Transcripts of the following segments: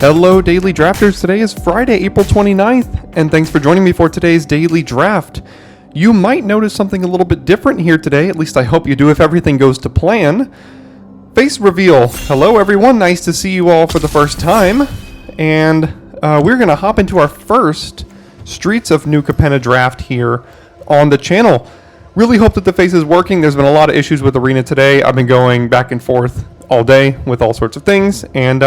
Hello Daily Drafters, today is Friday, April 29th, and thanks for joining me for today's Daily Draft. You might notice something a little bit different here today, at least I hope you do if everything goes to plan. Face reveal. Hello everyone, nice to see you all for the first time, and we're going to hop into our first Streets of New Capenna draft here on the channel. Really hope that the face is working. There's been a lot of issues with Arena today. I've been going back and forth all day with all sorts of things, and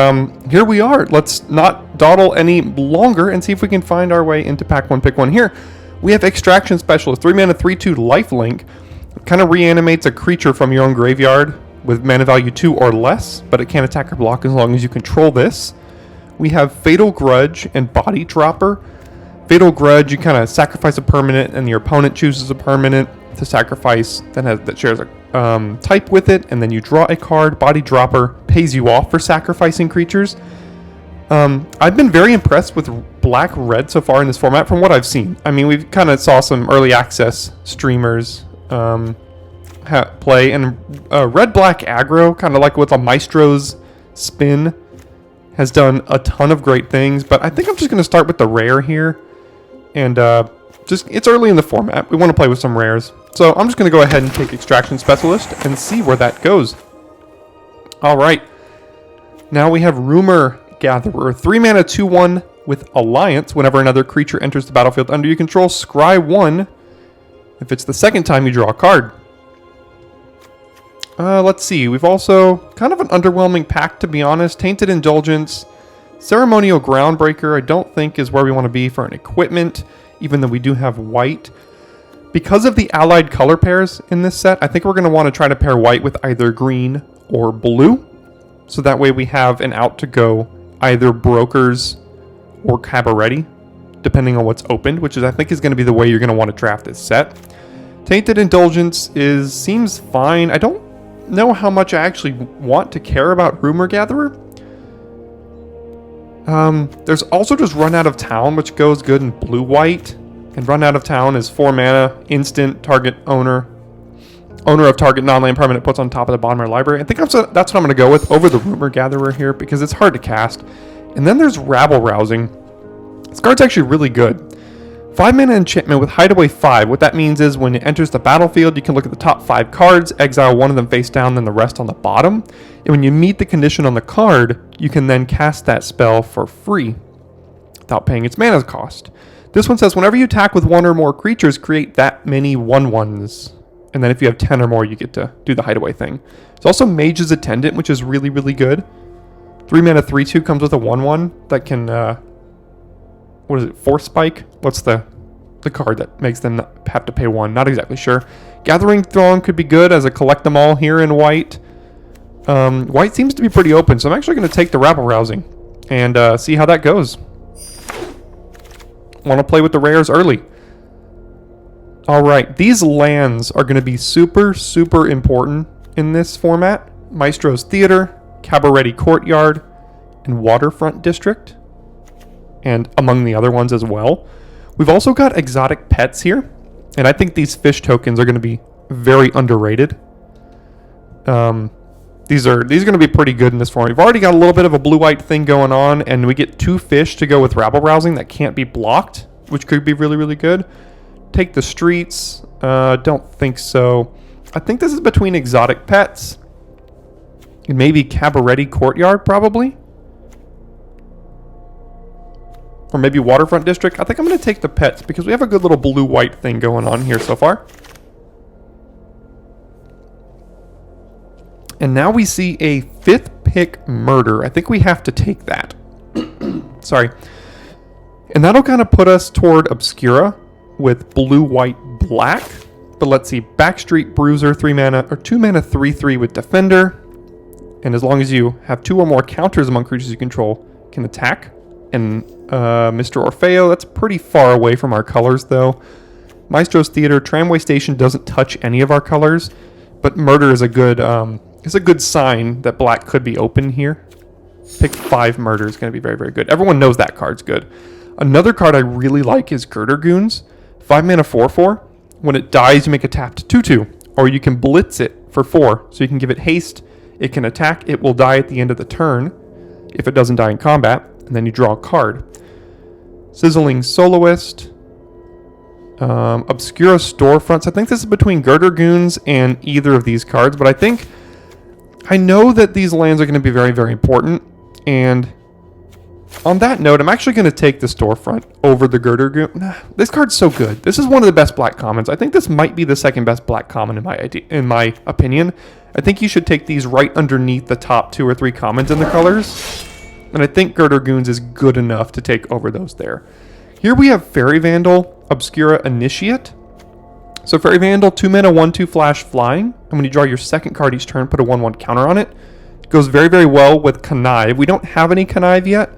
here we are. Let's not dawdle any longer and see if we can find our way into pack one, pick one here. We have Extraction Specialist, 3 mana, 3/2 lifelink. Kind of reanimates a creature from your own graveyard with mana value 2 or less, but it can't attack or block as long as you control this. We have Fatal Grudge and Body Dropper. Fatal Grudge, you kind of sacrifice a permanent and your opponent chooses a permanent to sacrifice that shares a type with it, and then you draw a card. Body Dropper pays you off for sacrificing creatures. I've been very impressed with black-red so far in this format from what I've seen. I mean, we've kind of saw some early access streamers play, and red-black aggro, kind of like with a Maestro's spin, has done a ton of great things, but I think I'm just going to start with the rare here, and it's early in the format. We want to play with some rares. So I'm just going to go ahead and take Extraction Specialist and see where that goes. Alright. Now we have Rumor Gatherer. 3 mana, 2/1 with Alliance. Whenever another creature enters the battlefield under your control, scry 1. If it's the second time you draw a card. Let's see. We've also kind of an underwhelming pack, to be honest. Tainted Indulgence. Ceremonial Groundbreaker I don't think is where we want to be for an equipment, even though we do have white. Because of the allied color pairs in this set, I think we're going to want to try to pair white with either green or blue. So that way we have an out to go either Brokers or Cabaret, depending on what's opened, which I think is going to be the way you're going to want to draft this set. Tainted Indulgence seems fine. I don't know how much I actually want to care about Rumor Gatherer. There's also just Run Out of Town, which goes good in blue-white. And Run Out of Town is 4 mana, instant, target owner of target non-land permanent puts on top of the bottom of our library. I think that's what I'm going to go with over the Rumor Gatherer here, because it's hard to cast. And then there's Rabble Rousing. This card's actually really good. 5 mana enchantment with Hideaway 5. What that means is when it enters the battlefield, you can look at the top 5 cards, exile one of them face down, then the rest on the bottom. And when you meet the condition on the card, you can then cast that spell for free without paying its mana cost. This one says, whenever you attack with 1 or more creatures, create that many 1/1s. And then if you have 10 or more, you get to do the hideaway thing. There's also Mage's Attendant, which is really, really good. 3 mana, 3/2 comes with a 1/1 that can, what is it, Force Spike? What's the card that makes them have to pay 1? Not exactly sure. Gathering Throng could be good as a collect them all here in white. White seems to be pretty open, so I'm actually going to take the Rabble Rousing and see how that goes. Want to play with the rares early. Alright, these lands are going to be super, super important in this format. Maestro's Theater, Cabaret Courtyard, and Waterfront District. And among the other ones as well. We've also got exotic pets here. And I think these fish tokens are going to be very underrated. These are going to be pretty good in this form. We've already got a little bit of a blue-white thing going on, and we get 2 fish to go with Rabble Rousing that can't be blocked, which could be really, really good. Take the Streets. Don't think so. I think this is between exotic pets and maybe Cabaret Courtyard, probably. Or maybe Waterfront District. I think I'm going to take the pets because we have a good little blue-white thing going on here so far. And now we see a 5th pick Murder. I think we have to take that. Sorry. And that'll kind of put us toward Obscura with blue, white, black. But let's see. Backstreet Bruiser, 3 mana, or 2 mana, 3/3 with Defender. And as long as you have 2 or more counters among creatures you control, can attack. And Mr. Orfeo, that's pretty far away from our colors though. Maestro's Theater, Tramway Station doesn't touch any of our colors. But Murder is a good sign that black could be open here. Pick 5 Murder is going to be very, very good. Everyone knows that card's good. Another card I really like is Girder Goons. 5 mana, 4/4. When it dies, you make a tapped 2/2. Or you can blitz it for 4. So you can give it haste. It can attack. It will die at the end of the turn if it doesn't die in combat. and then you draw a card. Sizzling Soloist, Obscura Storefronts. I think this is between Girder Goons and either of these cards, but I know that these lands are going to be very, very important, and on that note, I'm actually going to take the Storefront over the Girder Goon. This card's so good. This is one of the best black commons. I think this might be the second best black common in my opinion. I think you should take these right underneath the top 2 or 3 commons in the colors, and I think Girder Goons is good enough to take over those there. Here we have Fairy Vandal, Obscura Initiate. So Fairy Vandal, 2 mana, 1/2 flash flying, and when you draw your second card each turn, put a 1/1 counter on it. It goes very, very well with Connive. We don't have any Connive yet,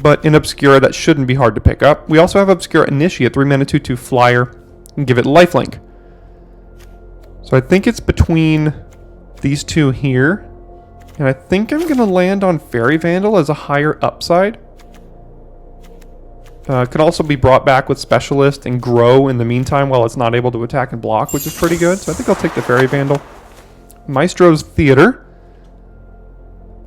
but in Obscura that shouldn't be hard to pick up. We also have Obscura Initiate, 3 mana, 2/2 flyer, and give it lifelink. So I think it's between these two here, and I think I'm going to land on Fairy Vandal as a higher upside. Could also be brought back with Specialist and grow in the meantime while it's not able to attack and block, which is pretty good. So I think I'll take the Fairy Vandal. Maestro's Theater.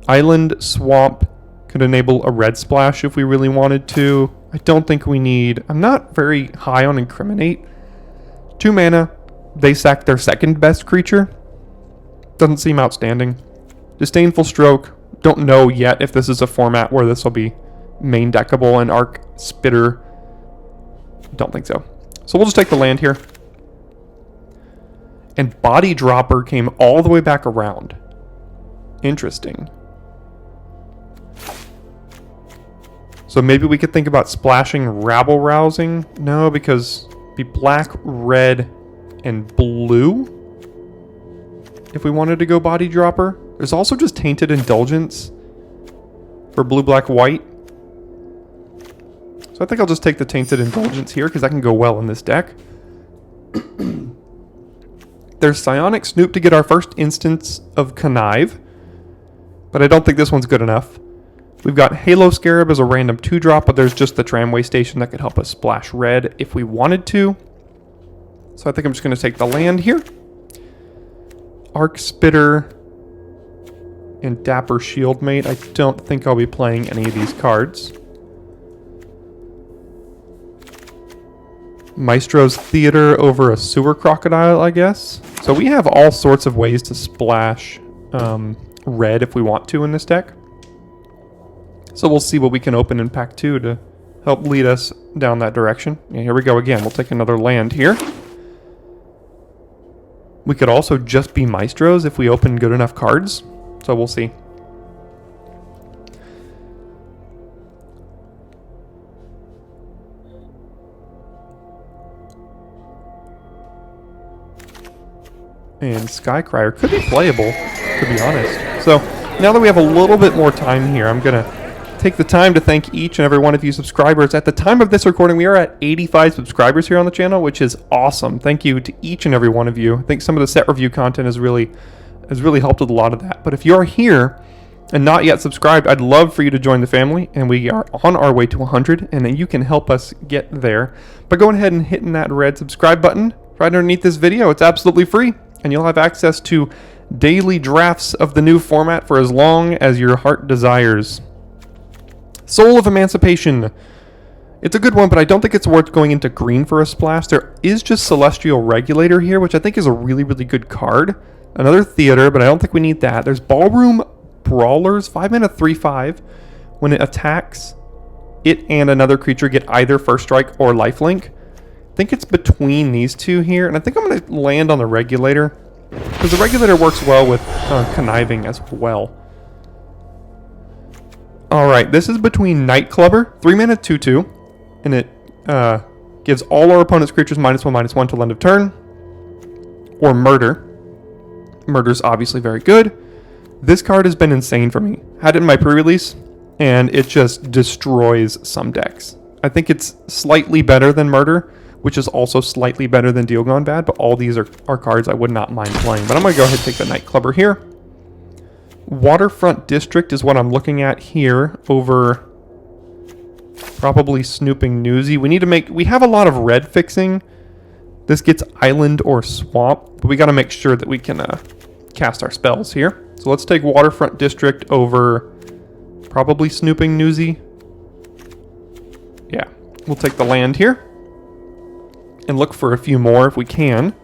Island Swamp could enable a red splash if we really wanted to. I don't think we need... I'm not very high on Incriminate. 2 mana. They sack their second best creature. Doesn't seem outstanding. Disdainful Stroke. Don't know yet if this is a format where this will be main deckable, and Arc Spitter. Don't think so. So we'll just take the land here. And Body Dropper came all the way back around. Interesting. So maybe we could think about splashing Rabble Rousing. No, because it'd be black, red, and blue if we wanted to go Body Dropper. There's also just Tainted Indulgence for blue, black, white. So I think I'll just take the Tainted Indulgence here because that can go well in this deck. There's Psionic Snoop to get our first instance of Connive, but I don't think this one's good enough. We've got Halo Scarab as a random 2-drop, but there's just the Tramway Station that could help us splash red if we wanted to. So I think I'm just going to take the land here. Arc Spitter and Dapper Shieldmate. I don't think I'll be playing any of these cards. Maestro's Theater over a Sewer Crocodile, I guess. So we have all sorts of ways to splash red if we want to in this deck. So we'll see what we can open in pack 2 to help lead us down that direction. And here we go again. We'll take another land here. We could also just be Maestros if we open good enough cards. So we'll see. And Skycrier could be playable, to be honest. So now that we have a little bit more time here, I'm going to take the time to thank each and every one of you subscribers. At the time of this recording, we are at 85 subscribers here on the channel, which is awesome. Thank you to each and every one of you. I think some of the set review content has really helped with a lot of that. But if you're here and not yet subscribed, I'd love for you to join the family, and we are on our way to 100, and then you can help us get there by going ahead and hitting that red subscribe button right underneath this video. It's absolutely free, and you'll have access to daily drafts of the new format for as long as your heart desires. Soul of Emancipation. It's a good one, but I don't think it's worth going into green for a splash. There is just Celestial Regulator here, which I think is a really, really good card. Another Theater, but I don't think we need that. There's Ballroom Brawlers, 5 mana 3/5. When it attacks, it and another creature get either First Strike or Lifelink. I think it's between these two here, and I think I'm going to land on the Regulator, because the Regulator works well with Conniving as well. Alright, this is between Nightclubber, 3 mana 2/2, and it gives all our opponent's creatures -1/-1 till end of turn, or Murder. Murder's obviously very good. This card has been insane for me. Had it in my pre-release, and it just destroys some decks. I think it's slightly better than Murder, which is also slightly better than Deal Gone Bad, but all these are cards I would not mind playing. But I'm going to go ahead and take the Nightclubber here. Waterfront District is what I'm looking at here over probably Snooping Newsy. We have a lot of red fixing. This gets Island or Swamp, but we got to make sure that we can cast our spells here. So let's take Waterfront District over probably Snooping Newsy. Yeah, we'll take the land here. And look for a few more if we can.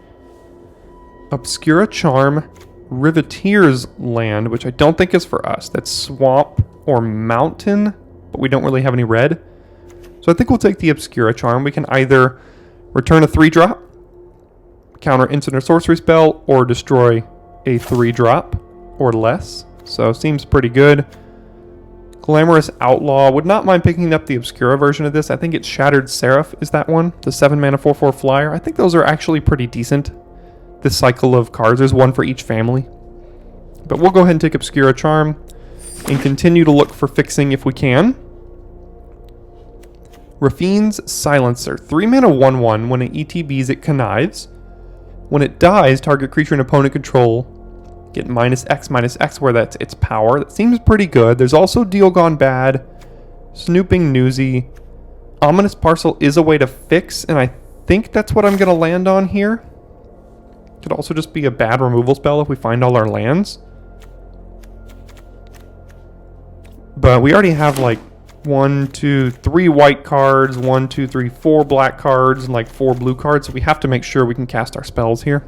Obscura Charm, Riveteer's Land, which I don't think is for us. That's Swamp or Mountain, but we don't really have any red. So I think we'll take the Obscura Charm. We can either return a 3-drop, counter instant or sorcery spell, or destroy a 3-drop or less. So seems pretty good. Glamorous Outlaw. Would not mind picking up the Obscura version of this. I think it's Shattered Seraph is that one. The 7-mana 4/4 flyer. I think those are actually pretty decent. This cycle of cards. There's one for each family. But we'll go ahead and take Obscura Charm and continue to look for fixing if we can. Rafine's Silencer. 3-mana 1/1. When it ETBs, it connives. When it dies, target creature and opponent control get -X where that's its power. That seems pretty good. There's also Deal Gone Bad, Snooping Newsy. Ominous Parcel is a way to fix, and I think that's what I'm going to land on here. Could also just be a bad removal spell if we find all our lands. But we already have like 1, 2, 3 white cards, 1, 2, 3, 4 black cards, and like 4 blue cards, so we have to make sure we can cast our spells here.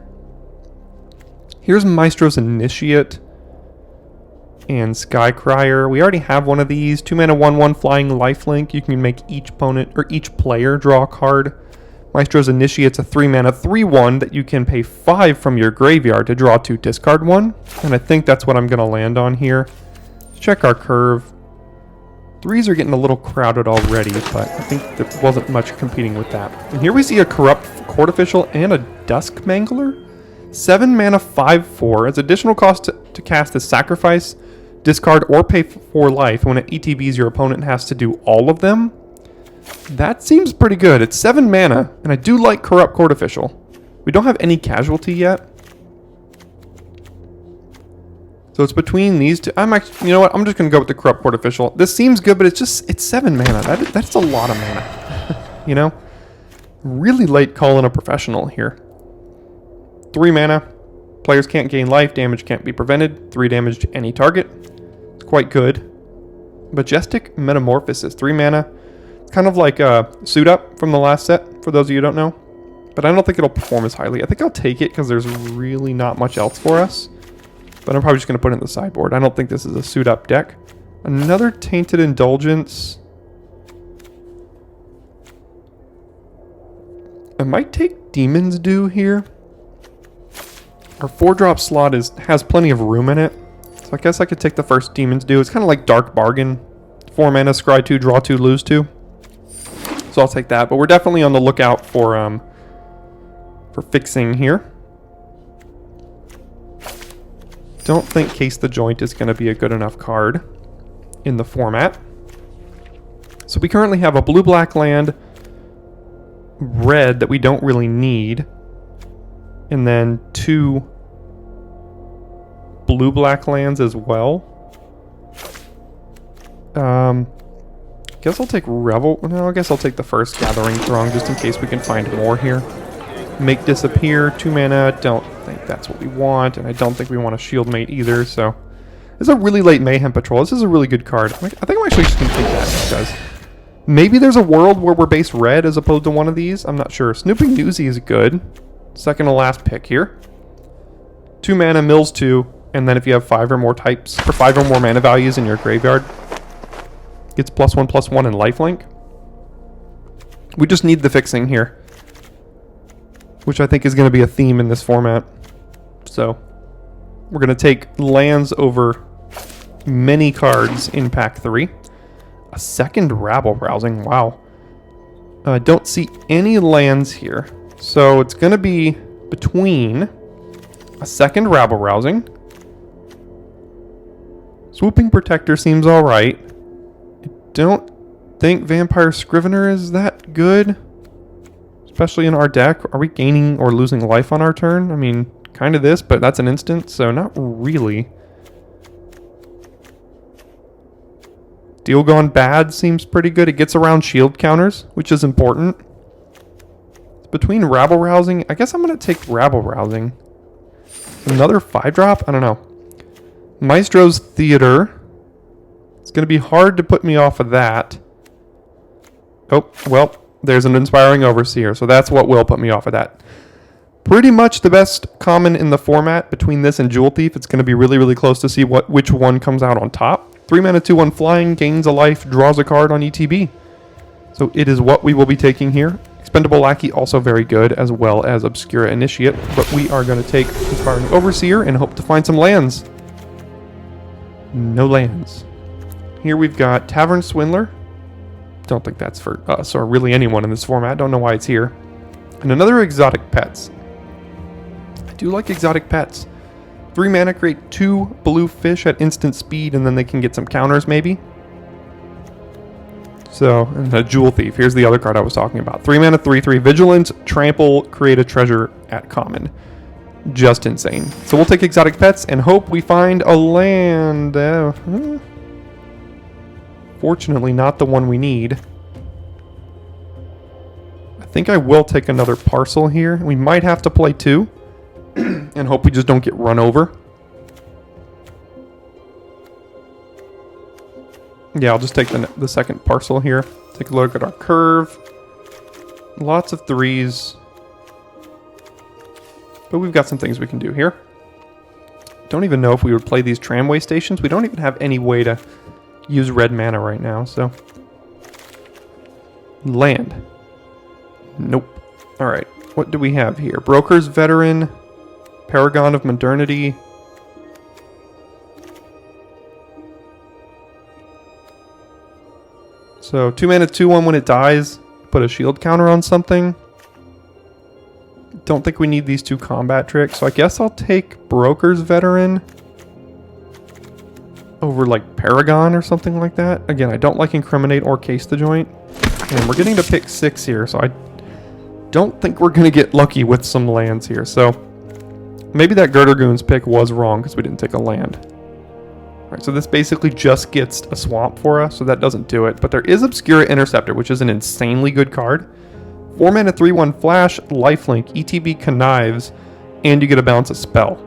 Here's Maestro's Initiate and Skycrier. We already have one of these. 2-mana 1/1 flying lifelink. You can make each opponent or each player draw a card. Maestro's Initiate's a 3-mana 3/1 that you can pay 5 from your graveyard to draw 2, discard 1. And I think that's what I'm going to land on here. Let's check our curve. 3s are getting a little crowded already, but I think there wasn't much competing with that. And here we see a Corrupt Court Official and a Dusk Mangler. 7-mana 5/4. As additional cost to cast is sacrifice, discard, or pay 4 life. When it ETBs, your opponent has to do all of them. That seems pretty good. It's 7 mana, and I do like Corrupt Court Official. We don't have any casualty yet. So it's between these two. I'm actually, you know what? I'm just going to go with the Corrupt Court Official. This seems good, but it's 7 mana. That's a lot of mana. You know? Really late calling a professional here. 3 mana. Players can't gain life. Damage can't be prevented. 3 damage to any target. It's quite good. Majestic Metamorphosis. 3 mana. It's kind of like Suit Up from the last set, for those of you who don't know. But I don't think it'll perform as highly. I think I'll take it because there's really not much else for us. But I'm probably just going to put it in the sideboard. I don't think this is a Suit Up deck. Another Tainted Indulgence. I might take Demon's Due here. Our 4-drop slot has plenty of room in it. So I guess I could take the first Demon's Due. It's kind of like Dark Bargain. 4 mana, scry 2, draw 2, lose 2. So I'll take that. But we're definitely on the lookout for fixing here. Don't think Case the Joint is going to be a good enough card in the format. So we currently have a blue-black land, red that we don't really need, and then 2 blue-black lands as well. Guess I'll take Revel. No, I guess I'll take the first Gathering Throng just in case we can find more here. Make Disappear, 2 mana. Don't think that's what we want, and I don't think we want a Shield Mate either, so... This is a really late Mayhem Patrol. This is a really good card. I think I'm actually just going to take that because... Maybe there's a world where we're base red as opposed to one of these. I'm not sure. Snooping Newsy is good. Second to last pick here. 2 mana, mills 2, and then if you have 5 or more types, or 5 or more mana values in your graveyard, gets +1/+1 in lifelink. We just need the fixing here, which I think is going to be a theme in this format. So we're going to take lands over many cards in pack 3. A second Rabble Rousing. Wow. I don't see any lands here. So it's going to be between a second Rabble Rousing. Swooping Protector seems alright. I don't think Vampire Scrivener is that good. Especially in our deck. Are we gaining or losing life on our turn? I mean, kind of this, but that's an instant, so not really. Deal Gone Bad seems pretty good. It gets around shield counters, which is important. Between Rabble Rousing, I guess I'm going to take Rabble Rousing. Another 5-drop? I don't know. Maestro's Theater. It's going to be hard to put me off of that. Oh, well, there's an Inspiring Overseer, so that's what will put me off of that. Pretty much the best common in the format between this and Jewel Thief. It's going to be really, really close to see which one comes out on top. 3 mana, 2/1 flying, gains a life, draws a card on ETB. So it is what we will be taking here. Expendable Lackey also very good, as well as Obscura Initiate. But we are going to take Inspiring Overseer and hope to find some lands. No lands. Here we've got Tavern Swindler. Don't think that's for us or really anyone in this format. Don't know why it's here. And another Exotic Pets. I do like Exotic Pets. 3 mana, create 2 blue fish at instant speed, and then they can get some counters maybe. So, and a Jewel Thief. Here's the other card I was talking about. 3 mana, 3/3 Vigilance, Trample, create a treasure at common. Just insane. So we'll take Exotic Pets and hope we find a land. Fortunately, not the one we need. I think I will take another parcel here. We might have to play 2 and hope we just don't get run over. Yeah, I'll just take the second parcel here. Take a look at our curve. Lots of 3s. But we've got some things we can do here. Don't even know if we would play these tramway stations. We don't even have any way to use red mana right now, so. Land. Nope. Alright, what do we have here? Broker's Veteran. Paragon of Modernity. So 2 mana, 2/1 when it dies. Put a shield counter on something. Don't think we need these 2 combat tricks, so I guess I'll take Broker's Veteran over like Paragon or something like that. Again, I don't like Incriminate or Case the Joint. And we're getting to pick 6 here, so I don't think we're going to get lucky with some lands here. So maybe that Girder Goons pick was wrong because we didn't take a land. Alright, so this basically just gets a swamp for us, so that doesn't do it. But there is Obscura Interceptor, which is an insanely good card. 4 mana, 3/1 flash, lifelink, ETB connives, and you get to bounce a spell.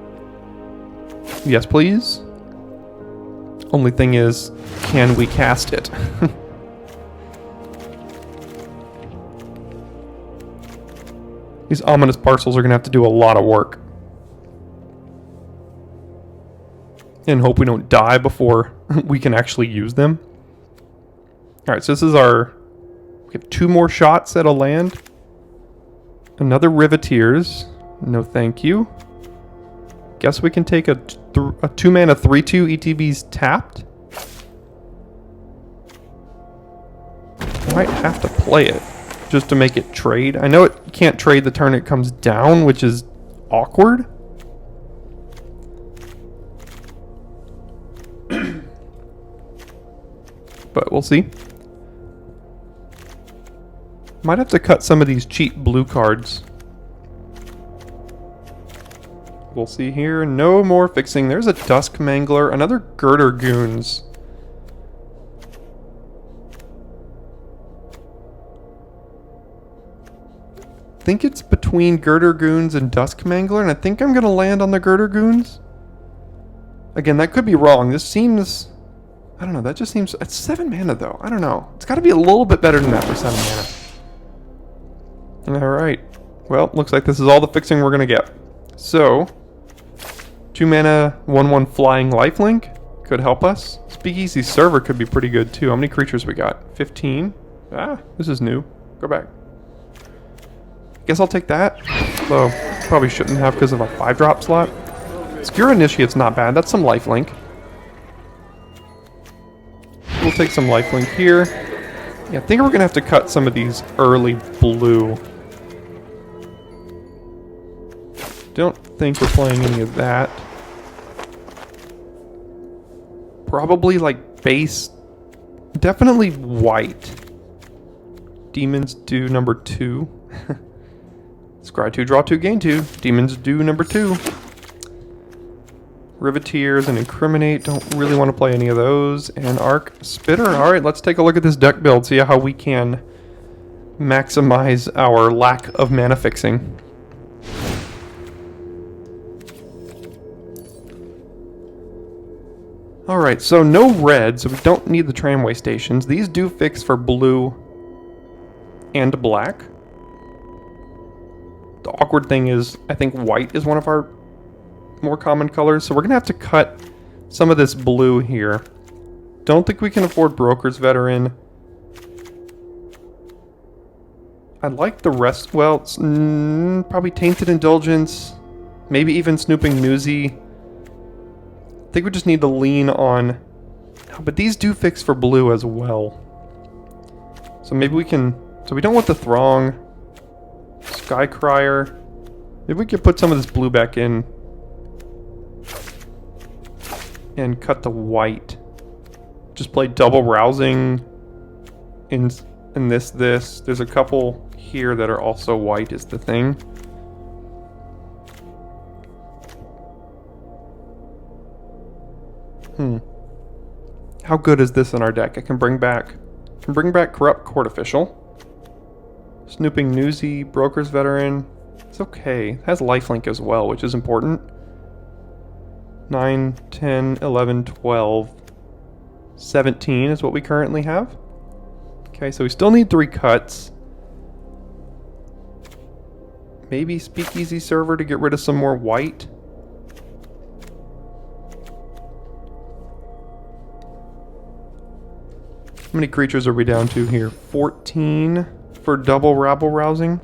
Yes, please. Only thing is, can we cast it? These ominous parcels are going to have to do a lot of work. And hope we don't die before we can actually use them. Alright, so this is our... We have 2 more shots at a land. Another Riveteers. No thank you. Guess we can take a 2 mana 3/2 ETBs tapped. Might have to play it just to make it trade. I know it can't trade the turn it comes down, which is awkward. But we'll see. Might have to cut some of these cheap blue cards. We'll see here. No more fixing. There's a Dusk Mangler. Another Girder Goons. I think it's between Girder Goons and Dusk Mangler, and I think I'm going to land on the Girder Goons. Again, that could be wrong. This seems... I don't know, that just seems... It's 7 mana, though. I don't know. It's got to be a little bit better than that for 7 mana. Alright. Well, looks like this is all the fixing we're going to get. So, 2 mana, 1/1 flying lifelink could help us. Speakeasy Server could be pretty good, too. How many creatures we got? 15? Ah, this is new. Go back. Guess I'll take that. Though, probably shouldn't have because of a 5-drop slot. Obscura Initiate's not bad. That's some lifelink. We'll take some lifelink here. Yeah, I think we're going to have to cut some of these early blue. Don't think we're playing any of that. Probably like base. Definitely white. Demons do number 2. Scry 2, draw 2, gain 2. Demons do number 2. Riveteers and Incriminate. Don't really want to play any of those. And Arc Spitter. Alright, let's take a look at this deck build. See how we can maximize our lack of mana fixing. Alright, so no red, so we don't need the tramway stations. These do fix for blue and black. The awkward thing is, I think white is one of our more common colors, so we're gonna have to cut some of this blue here. Don't think we can afford Broker's Veteran. I like the rest, well, it's, probably Tainted Indulgence, maybe even Snooping Newsy. I think we just need to lean on, but these do fix for blue as well. So maybe we can, so we don't want the Throng, Skycrier. Maybe we could put some of this blue back in and cut the white. Just play double rousing in this. There's a couple here that are also white is the thing. How good is this in our deck? I can bring back Corrupt Court Official. Snooping Newsy, Broker's Veteran. It's okay. It has lifelink as well, which is important. 9, 10, 11, 12, 17 is what we currently have. Okay, so we still need 3 cuts. Maybe Speakeasy Server to get rid of some more white. How many creatures are we down to here? 14 for double rabble rousing.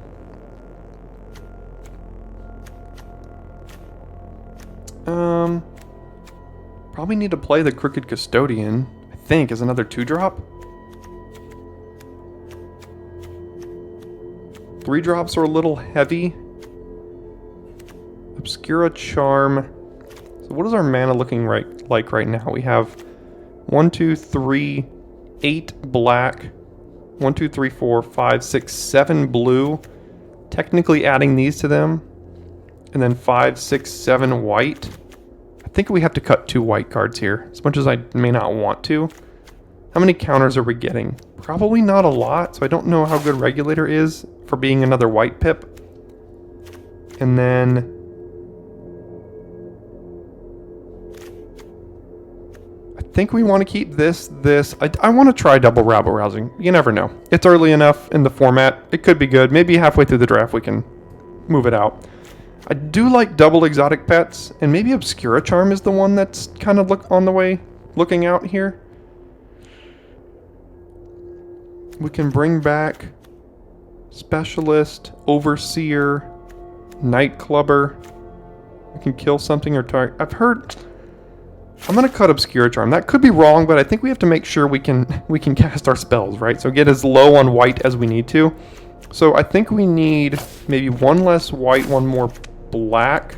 Probably need to play the Crooked Custodian, I think, as another 2-drop. 3 drops are a little heavy. Obscura Charm. So what is our mana looking like right now? We have 1, 2, 3, 8 black, 1, 2, 3, 4, 5, 6, 7 blue. Technically adding these to them. And then 5, 6, 7 white. I think we have to cut 2 white cards here, as much as I may not want to. How many counters are we getting? Probably not a lot, so I don't know how good Regulator is for being another white pip. And then I think we want to keep this. I want to try double rabble rousing. You never know. It's early enough in the format. It could be good. Maybe halfway through the draft we can move it out. I do like double exotic pets, and maybe Obscura Charm is the one that's kind of looking out here. We can bring back Specialist, Overseer, Nightclubber. We can kill something or target. I've heard. I'm gonna cut Obscura Charm. That could be wrong, but I think we have to make sure we can cast our spells, right? So get as low on white as we need to. So I think we need maybe 1 less white, 1 more black.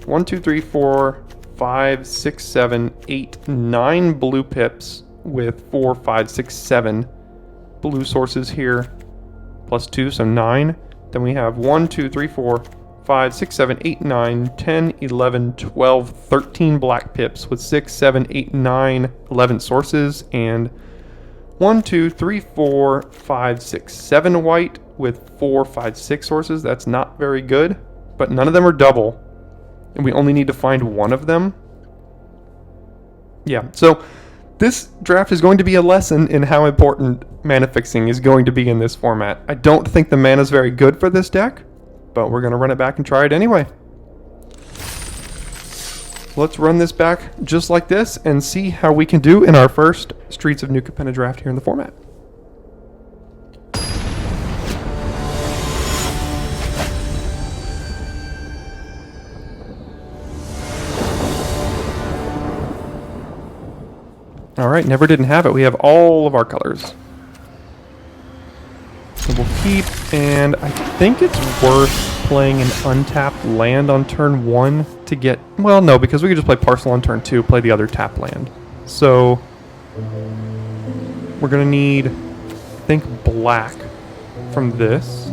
1, 2, 3, 4, 5, 6, 7, 8, 9 blue pips with 4, 5, 6, 7 blue sources here. Plus 2, so 9. Then we have 1, 2, 3, 4, 5, 6, 7, 8, 9, 10, 11, 12, 13 black pips with 6, 7, 8, 9, 11 sources. And 1, 2, 3, 4, 5, 6, 7 white with 4, 5, 6 sources. That's not very good, but none of them are double. And we only need to find 1 of them. Yeah, so this draft is going to be a lesson in how important mana fixing is going to be in this format. I don't think the mana is very good for this deck, but we're going to run it back and try it anyway. Let's run this back just like this and see how we can do in our first Streets of New Capenna draft here in the format. Alright, never didn't have it. We have all of our colors. So we'll keep, and I think it's worth playing an untapped land on turn 1 to get... Well, no, because we could just play Parcel on turn 2, play the other tap land. So we're going to need, I think, black from this.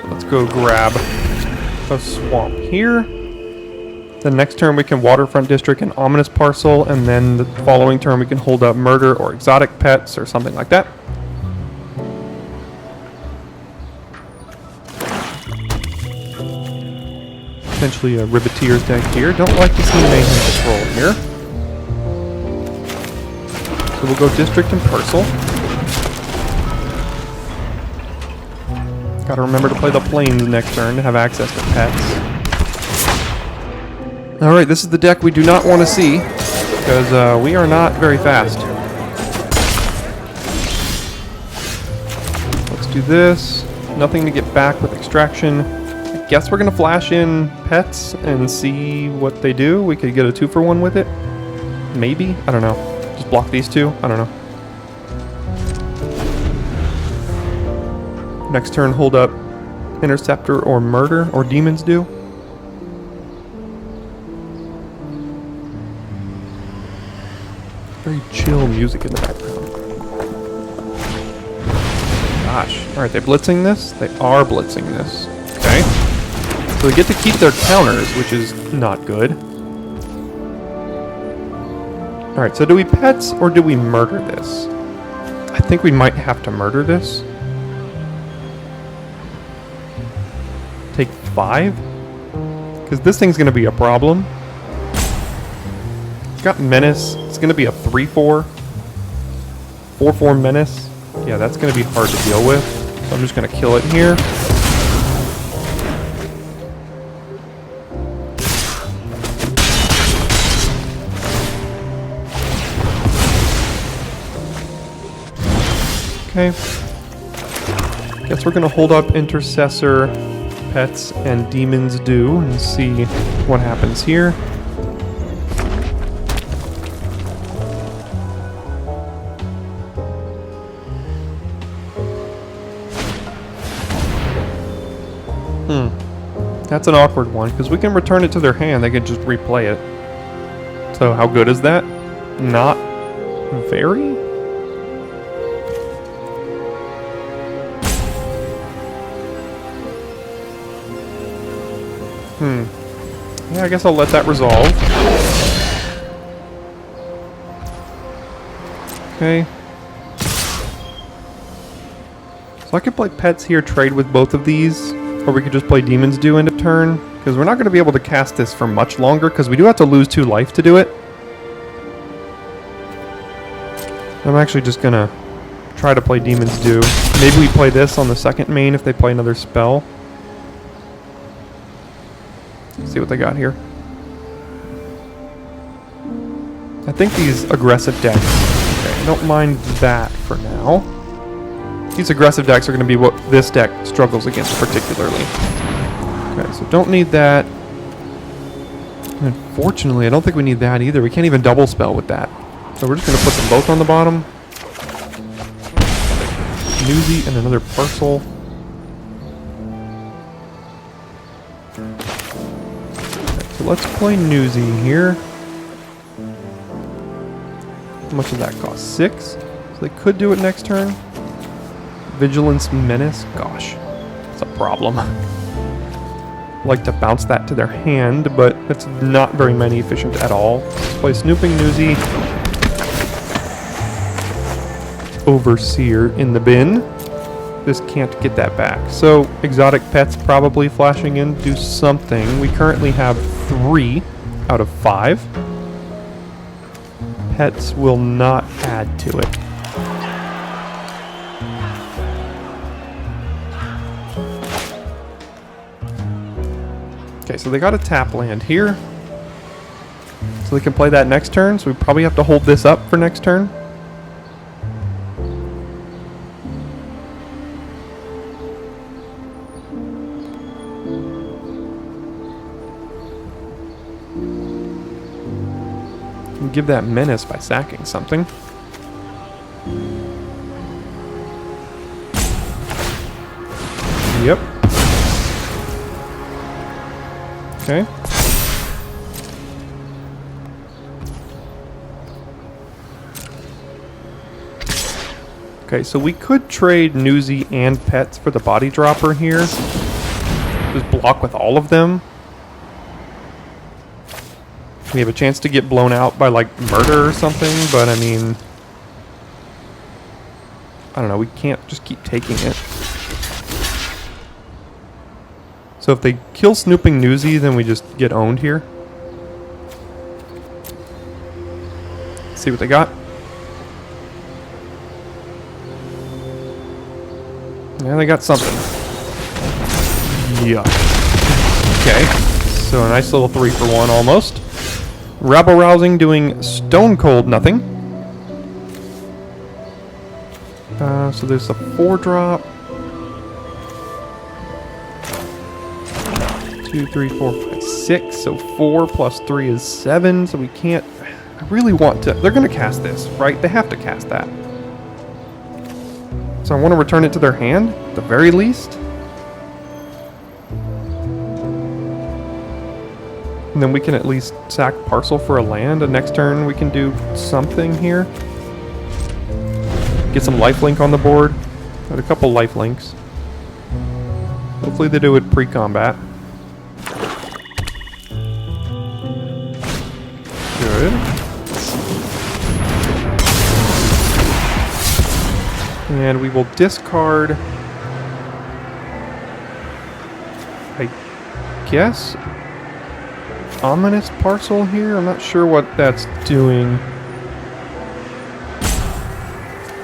So let's go grab a swamp here. The next turn we can Waterfront District and Ominous Parcel, and then the following turn we can hold up Murder or Exotic Pets or something like that. Potentially a Riveteer's deck here. Don't like to see Mayhem Patrol here. So we'll go District and Purcell. Gotta remember to play the Plains next turn to have access to pets. Alright, this is the deck we do not want to see, because we are not very fast. Let's do this. Nothing to get back with Extraction. I guess we're going to flash in pets and see what they do. We could get a 2-for-1 with it. Maybe? I don't know. Just block these two? I don't know. Next turn, hold up Interceptor or Murder, or Demons do. Very chill music in the background. Gosh. Alright, they're blitzing this? They are blitzing this. Okay. So they get to keep their counters, which is not good. Alright, so do we pets or do we murder this? I think we might have to murder this. Take 5? Because this thing's going to be a problem. It's got Menace. It's going to be a 3-4. 4-4 Menace. Yeah, that's going to be hard to deal with. So I'm just going to kill it here. Okay. Guess we're going to hold up Intercessor, Pets, and Demons do and see what happens here. That's an awkward one, because we can return it to their hand, they can just replay it. So how good is that? Not very? Yeah, I guess I'll let that resolve. Okay. So I could play pets here, trade with both of these. Or we could just play Demons do end of turn, because we're not going to be able to cast this for much longer, because we do have to lose 2 life to do it. I'm actually just going to try to play Demons do. Maybe we play this on the second main if they play another spell. Let's see what they got here. I think these aggressive decks... Okay, I don't mind that for now. These aggressive decks are going to be what this deck struggles against particularly. Okay, so don't need that. Unfortunately, I don't think we need that either. We can't even double spell with that. So we're just going to put them both on the bottom. Newsy and another Parcel. Okay, so let's play Newsy here. How much does that cost? 6? So they could do it next turn. Vigilance Menace. Gosh, it's a problem. Like to bounce that to their hand, but it's not very many efficient at all. Let's play Snooping Newsy. Overseer in the bin. This can't get that back. So exotic pets probably flashing in, do something. We currently have 3 out of 5. Pets will not add to it. Okay, so they got a tap land here. So they can play that next turn, so we probably have to hold this up for next turn. And give that Menace by sacking something. Yep. Okay. Okay, so we could trade Newsy and Pets for the Body Dropper here. Just block with all of them. We have a chance to get blown out by, like, Murder or something, but, I mean... I don't know, we can't just keep taking it. So if they kill Snooping Newsy, then we just get owned here. See what they got. Yeah, they got something. Yeah. Okay. So a nice little 3-for-1 almost. Rabble Rousing doing Stone Cold nothing. So there's a 4-drop. 2, 3, 4, 5, 6. So 4 plus 3 is 7. So we can't. I really want to. They're going to cast this, right? They have to cast that. So I want to return it to their hand, at the very least. And then we can at least sack Parcel for a land, and next turn we can do something here. Get some lifelink on the board. Got a couple lifelinks. Hopefully they do it pre-combat. Good. And we will discard, I guess, Ominous Parcel here. I'm not sure what that's doing.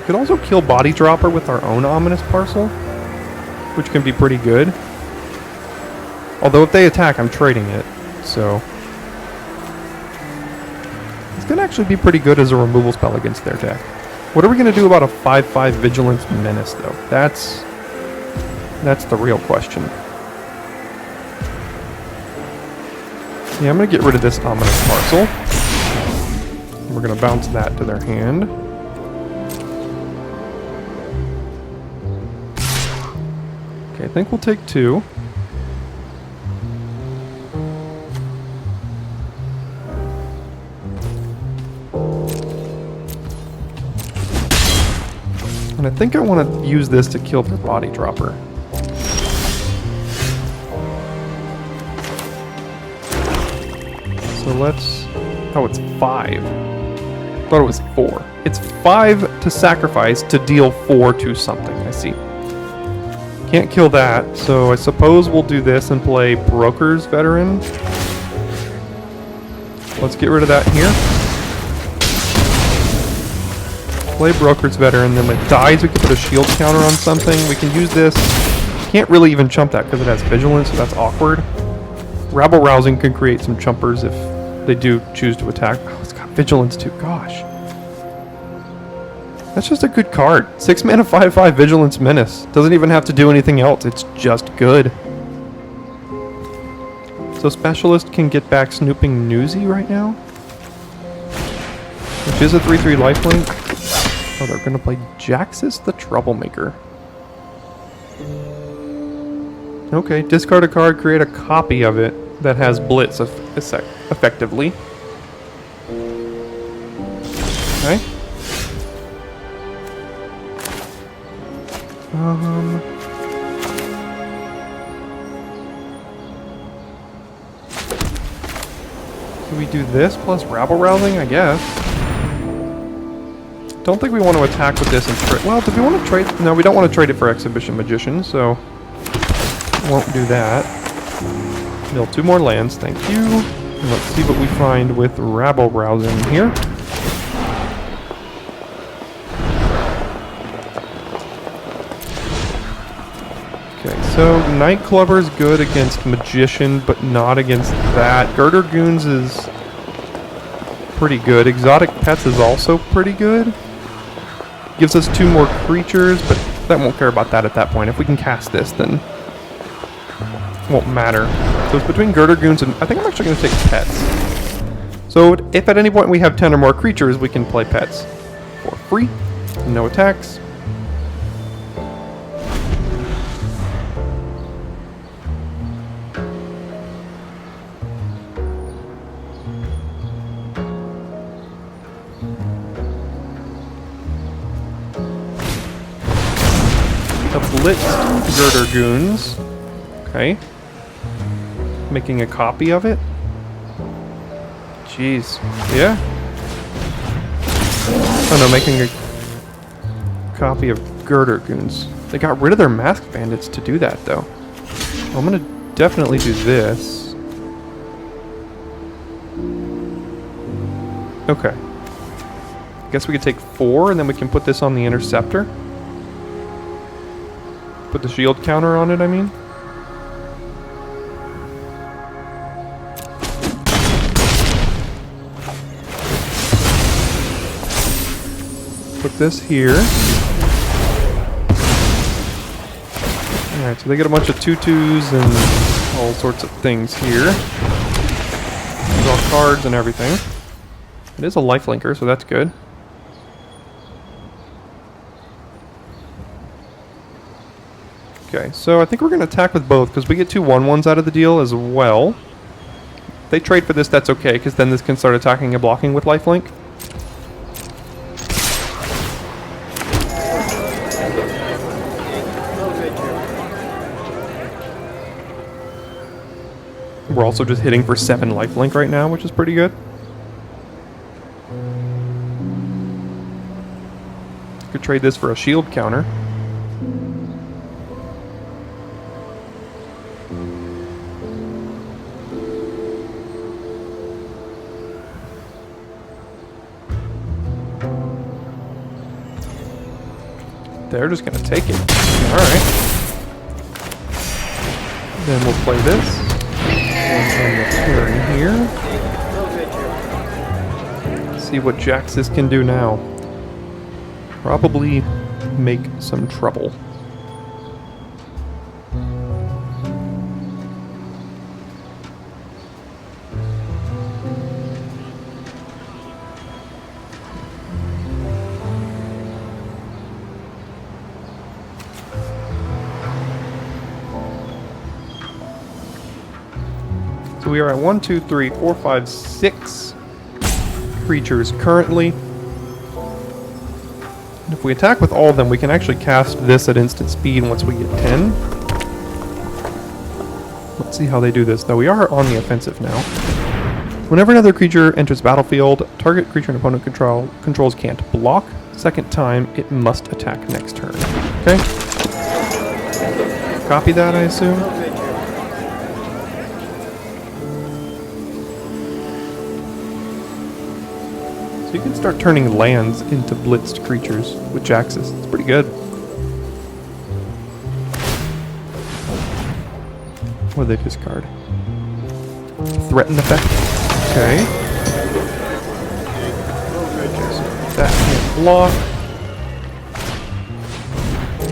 Could also kill Body Dropper with our own Ominous Parcel, which can be pretty good. Although if they attack, I'm trading it, so it's gonna actually be pretty good as a removal spell against their deck. What are we gonna do about a 5/5 Vigilance Menace, though? That's the real question. Yeah, I'm gonna get rid of this Ominous Parcel. We're gonna bounce that to their hand. Okay, I think we'll take 2. And I think I want to use this to kill their Body Dropper. So let's... Oh, it's 5. Thought it was 4. It's 5 to sacrifice to deal 4 to something. I see. Can't kill that, so I suppose we'll do this and play Broker's Veteran. Let's get rid of that here. Play Broker's Veteran, then when it dies we can put a shield counter on something. We can use this. Can't really even chump that because it has Vigilance, so that's awkward. Rabble Rousing can create some chumpers if they do choose to attack. Oh, it's got Vigilance too, gosh. That's just a good card. 6 mana 5/5 Vigilance Menace. Doesn't even have to do anything else, it's just good. So Specialist can get back Snooping Newsy right now, which is a 3/3 lifelink. Oh, they're gonna play Jaxus the Troublemaker. Okay, discard a card, create a copy of it that has Blitz effectively. Okay. Do we do this plus Rabble Rousing, I guess? Don't think we want to attack with this and trade. Well, do we want to trade? No, we don't want to trade it for Exhibition Magician, so won't do that. Mill 2 more lands, thank you. And let's see what we find with Rabble Rousing here. Okay, so Nightclubber's good against Magician, but not against that. Girder Goons is pretty good. Exotic Pets is also pretty good. Gives us 2 more creatures, but that won't care about that at that point. If we can cast this, then it won't matter. So it's between Girder Goons and I think I'm actually going to take Pets. So if at any point we have 10 or more creatures, we can play Pets for free. No attacks. Blitzed Girder Goons. Okay. Making a copy of it. Jeez. Yeah. Oh no, making a copy of Girder Goons. They got rid of their Masked Bandits to do that, though. I'm gonna definitely do this. Okay. Guess we could take 4 and then we can put this on the interceptor. Put the shield counter on it, I mean. Put this here. Alright, so they get a bunch of tutus and all sorts of things here. Draw cards and everything. It is a lifelinker, so that's good. Okay, so I think we're going to attack with both because we get 2 1/1s out of the deal as well. If they trade for this, that's okay, because then this can start attacking and blocking with lifelink. We're also just hitting for 7 lifelink right now, which is pretty good. Could trade this for a shield counter. They're just going to take it. Alright. Then we'll play this. On the turn here. See what Jaxis can do now. Probably make some trouble. So we are at 1, 2, 3, 4, 5, 6 creatures currently. And if we attack with all of them, we can actually cast this at instant speed once we get 10. Let's see how they do this, though. We are on the offensive now. Whenever another creature enters battlefield, target creature and opponent controls can't block. Second time, it must attack next turn. Okay? Copy that, I assume? So you can start turning lands into blitzed creatures with Jaxis. It's pretty good. What do they discard? Threaten effect. Okay. So that can't block.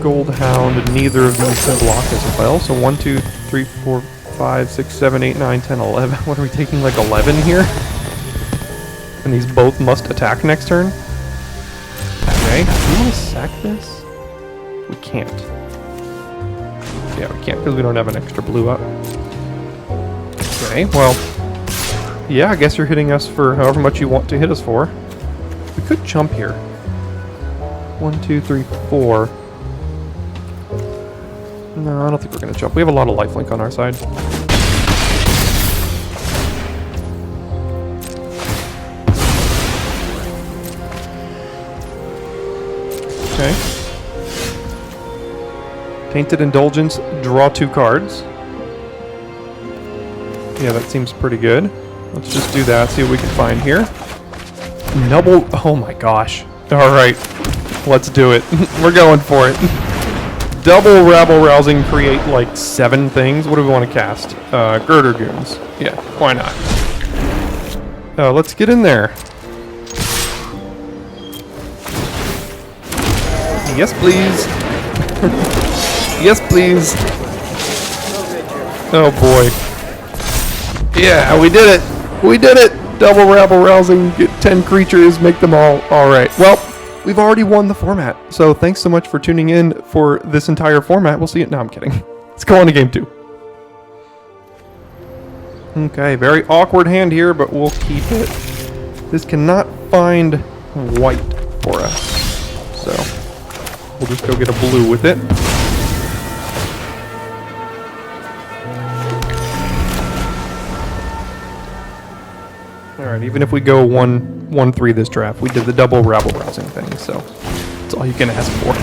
Gold Hound, neither of these can block as well. So 1, 2, 3, 4, 5, 6, 7, 8, 9, 10, 11. What are we taking, like 11 here? And these both must attack next turn. Okay, do we want to sack this? We can't. Yeah, we can't because we don't have an extra blue up. Okay, well, yeah, I guess you're hitting us for however much you want to hit us for. We could jump here. 1, 2, 3, 4. No, I don't think we're going to jump. We have a lot of lifelink on our side. Okay. Tainted Indulgence, draw 2 cards. Yeah, that seems pretty good. Let's just do that, see what we can find here. Double, oh my gosh. Alright, let's do it. We're going for it. Double Rabble Rousing, create like 7 things. What do we want to cast? Girder Goons. Yeah, why not? Let's get in there. Yes, please. Yes, please. Oh boy. Yeah, we did it. We did it. Double Rabble Rousing, get 10 creatures, make them all. Alright, well, we've already won the format. So thanks so much for tuning in for this entire format. We'll see you. No, I'm kidding. Let's go on to game 2. Okay, very awkward hand here, but we'll keep it. This cannot find white for us. So we'll just go get a blue with it. Alright, even if we go 1-3 this draft, we did the double Rabble Rousing thing, so that's all you can ask for.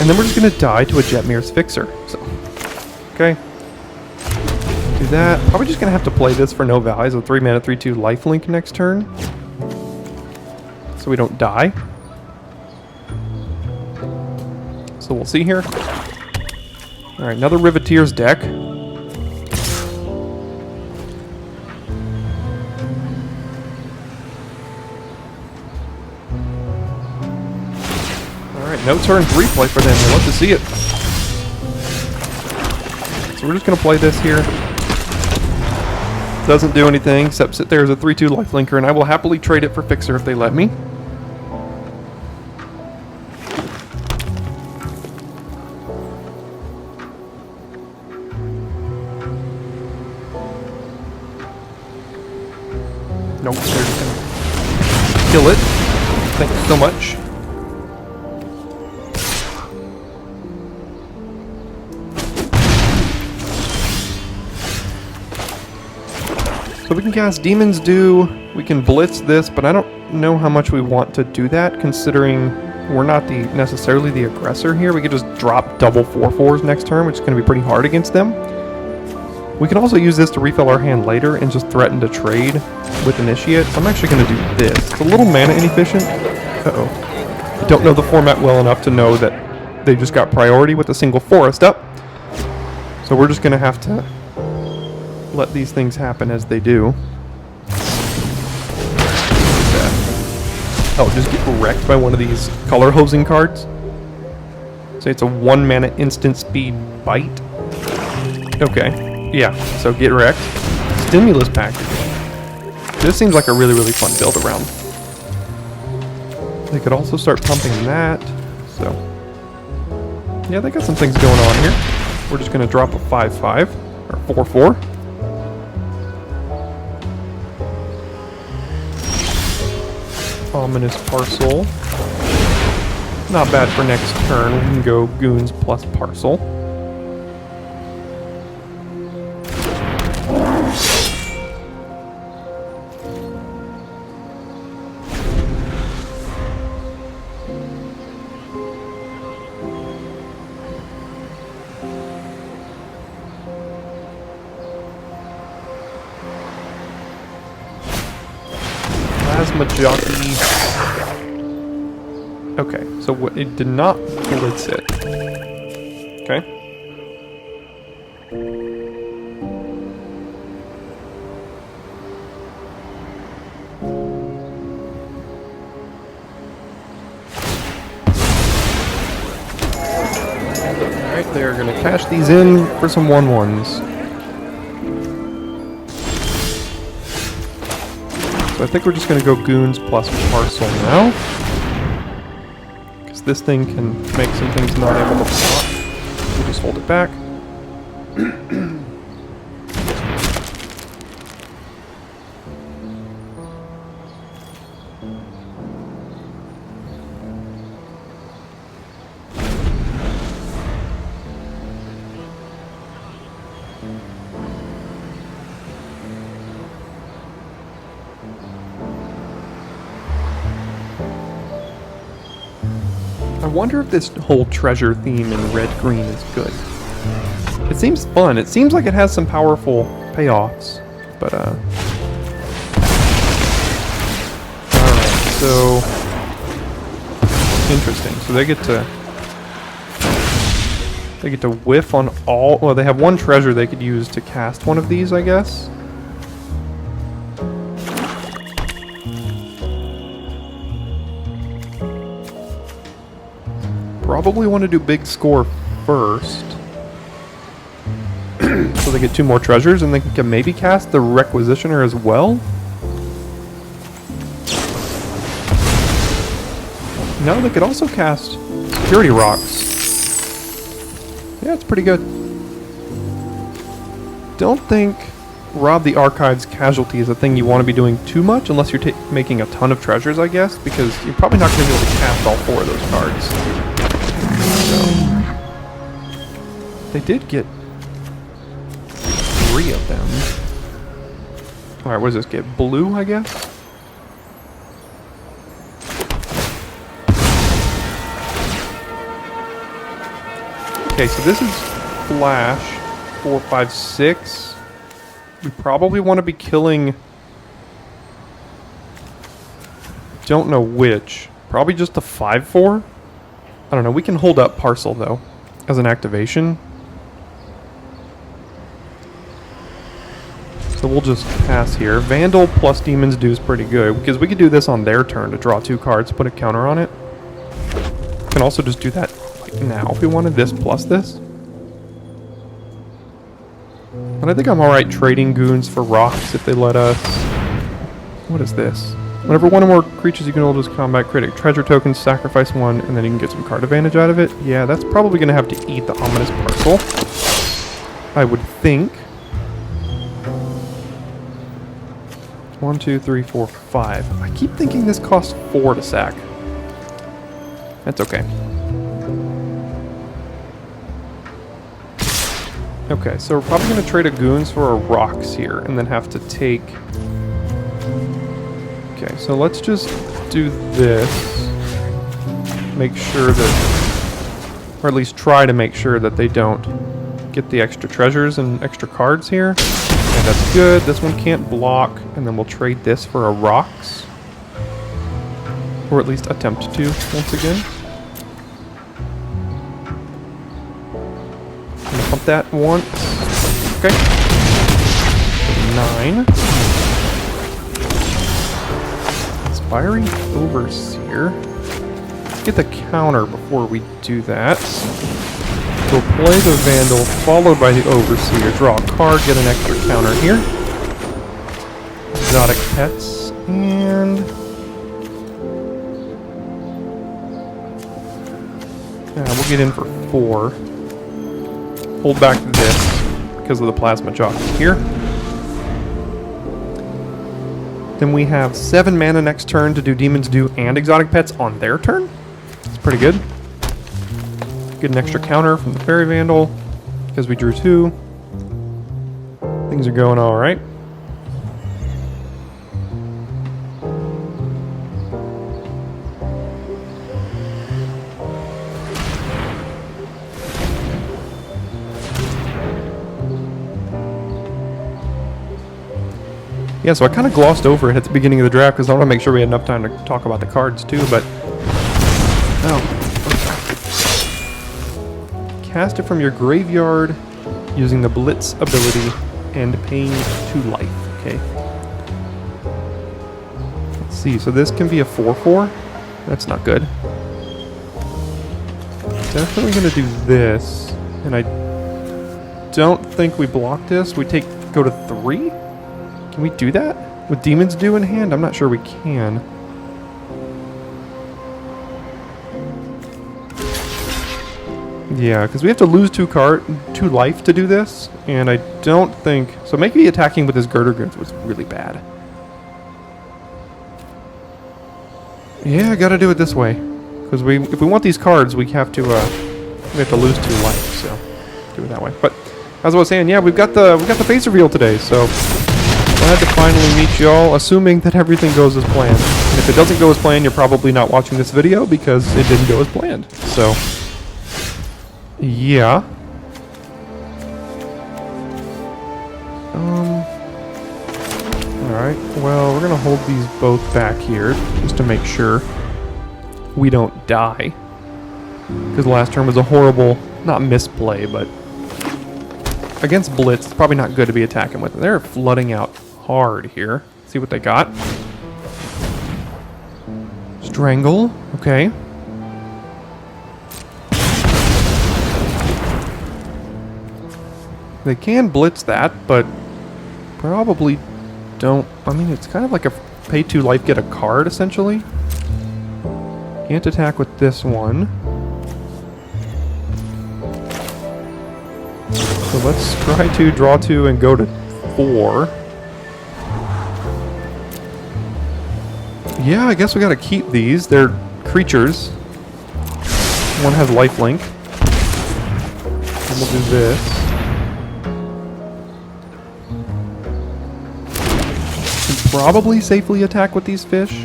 And then we're just going to die to a Jetmir's Fixer. So, okay. Do that. Probably just going to have to play this for no values with 3 mana, 3/2 lifelink next turn. So we don't die. So we'll see here. Alright, another Riveteer's deck. Alright, no turn 3 play for them. We'll love to see it. So we're just going to play this here. Doesn't do anything except sit there as a 3/2 lifelinker, and I will happily trade it for Fixer if they let me. Nope, they're just gonna kill it. Thank you so much. So we can cast Demon's Due, we can blitz this, but I don't know how much we want to do that, considering we're not necessarily the aggressor here. We could just drop double 4/4s next turn, which is going to be pretty hard against them. We can also use this to refill our hand later and just threaten to trade with Initiate. So I'm actually going to do this. It's a little mana inefficient. Uh-oh. I don't know the format well enough to know that they just got priority with a single forest up. So we're just going to have to let these things happen as they do. Oh, just get wrecked by one of these color hosing cards. So it's a 1 mana instant speed bite. Okay. Yeah, so get wrecked. Stimulus package. This seems like a really, really fun build around. They could also start pumping that. So, yeah, they got some things going on here. We're just going to drop a 5/5 or 4/4. Ominous Parcel. Not bad for next turn. We can go Goons plus Parcel. Plasma Jockey. Okay, so it did not blitz it. Okay. Alright, they're going to cash these in for some 1/1s. So I think we're just going to go Goons plus Parcel now. Because this thing can make some things not able to block. We'll just hold it back. I wonder if this whole treasure theme in red-green is good. It seems fun. It seems like it has some powerful payoffs, but alright, so interesting. So they get to whiff on all. Well, they have one treasure they could use to cast one of these, I guess. Probably want to do big score first. So they get 2 more treasures and they can maybe cast the Requisitioner as well. No, they could also cast Security Rocks. Yeah, it's pretty good. Don't think Rob the Archives Casualty is a thing you want to be doing too much unless you're making a ton of treasures, I guess, because you're probably not going to be able to cast all 4 of those cards. So, they did get 3 of them. Alright, what does this get? Blue, I guess? Okay, so this is Flash 4, 5, 6. We probably want to be killing... Don't know which. Probably just a 5/4? I don't know. We can hold up Parcel, though, as an activation. So we'll just pass here. Vandal plus Demon's Due is pretty good, because we could do this on their turn to draw 2 cards, put a counter on it. We can also just do that like now if we wanted this plus this. And I think I'm alright trading goons for rocks if they let us. What is this? Whenever one or more creatures you control does combat, create a treasure token, sacrifice 1, and then you can get some card advantage out of it. Yeah, that's probably going to have to eat the Ominous Parcel, I would think. 1, 2, 3, 4, 5. I keep thinking this costs 4 to sack. That's okay. Okay, so we're probably going to trade a goons for a rocks here, and then have to take... Okay, so let's just do this. Make sure that... Or at least try to make sure that they don't get the extra treasures and extra cards here. And that's good. This one can't block, and then we'll trade this for a rocks. Or at least attempt to, once again. Pump that once. Okay. 9. Inspiring Overseer. Get the counter before we do that. We'll play the Vandal, followed by the Overseer. Draw a card, get an extra counter here. Exotic Pets, and... Yeah, we'll get in for 4. Hold back this because of the Plasma Jockey here. Then we have 7 mana next turn to do Demon's Due and Exotic Pets on their turn. It's pretty good. Get an extra counter from the Fairy Vandal because we drew 2. Things are going alright. Yeah, so I kind of glossed over it at the beginning of the draft because I want to make sure we had enough time to talk about the cards too, but... Oh. Cast it from your graveyard using the Blitz ability and paying 2 life. Okay. Let's see, so this can be a 4/4. That's not good. Definitely going to do this, and I don't think we block this. We go to 3? Can we do that? With Demon's Due in hand? I'm not sure we can. Yeah, because we have to lose 2 life to do this, and I don't think... So maybe attacking with his Girder Goods was really bad. Yeah, I gotta do it this way. Because if we want these cards, we have to lose 2 life, so do it that way. But as I was saying, yeah, we've got the face reveal today, so... Glad to finally meet y'all, assuming that everything goes as planned. And if it doesn't go as planned, you're probably not watching this video because it didn't go as planned. So, yeah. Alright, well, we're gonna hold these both back here, just to make sure we don't die. Because last turn was a horrible, not misplay, but... Against Blitz, it's probably not good to be attacking with. They're flooding out hard here. See what they got. Strangle. Okay. They can Blitz that, but probably don't... I mean, it's kind of like a pay 2 life, get a card, essentially. Can't attack with this one. So let's try to draw 2 and go to 4. Yeah, I guess we gotta keep these. They're creatures. One has lifelink. And we'll do this. Can probably safely attack with these fish.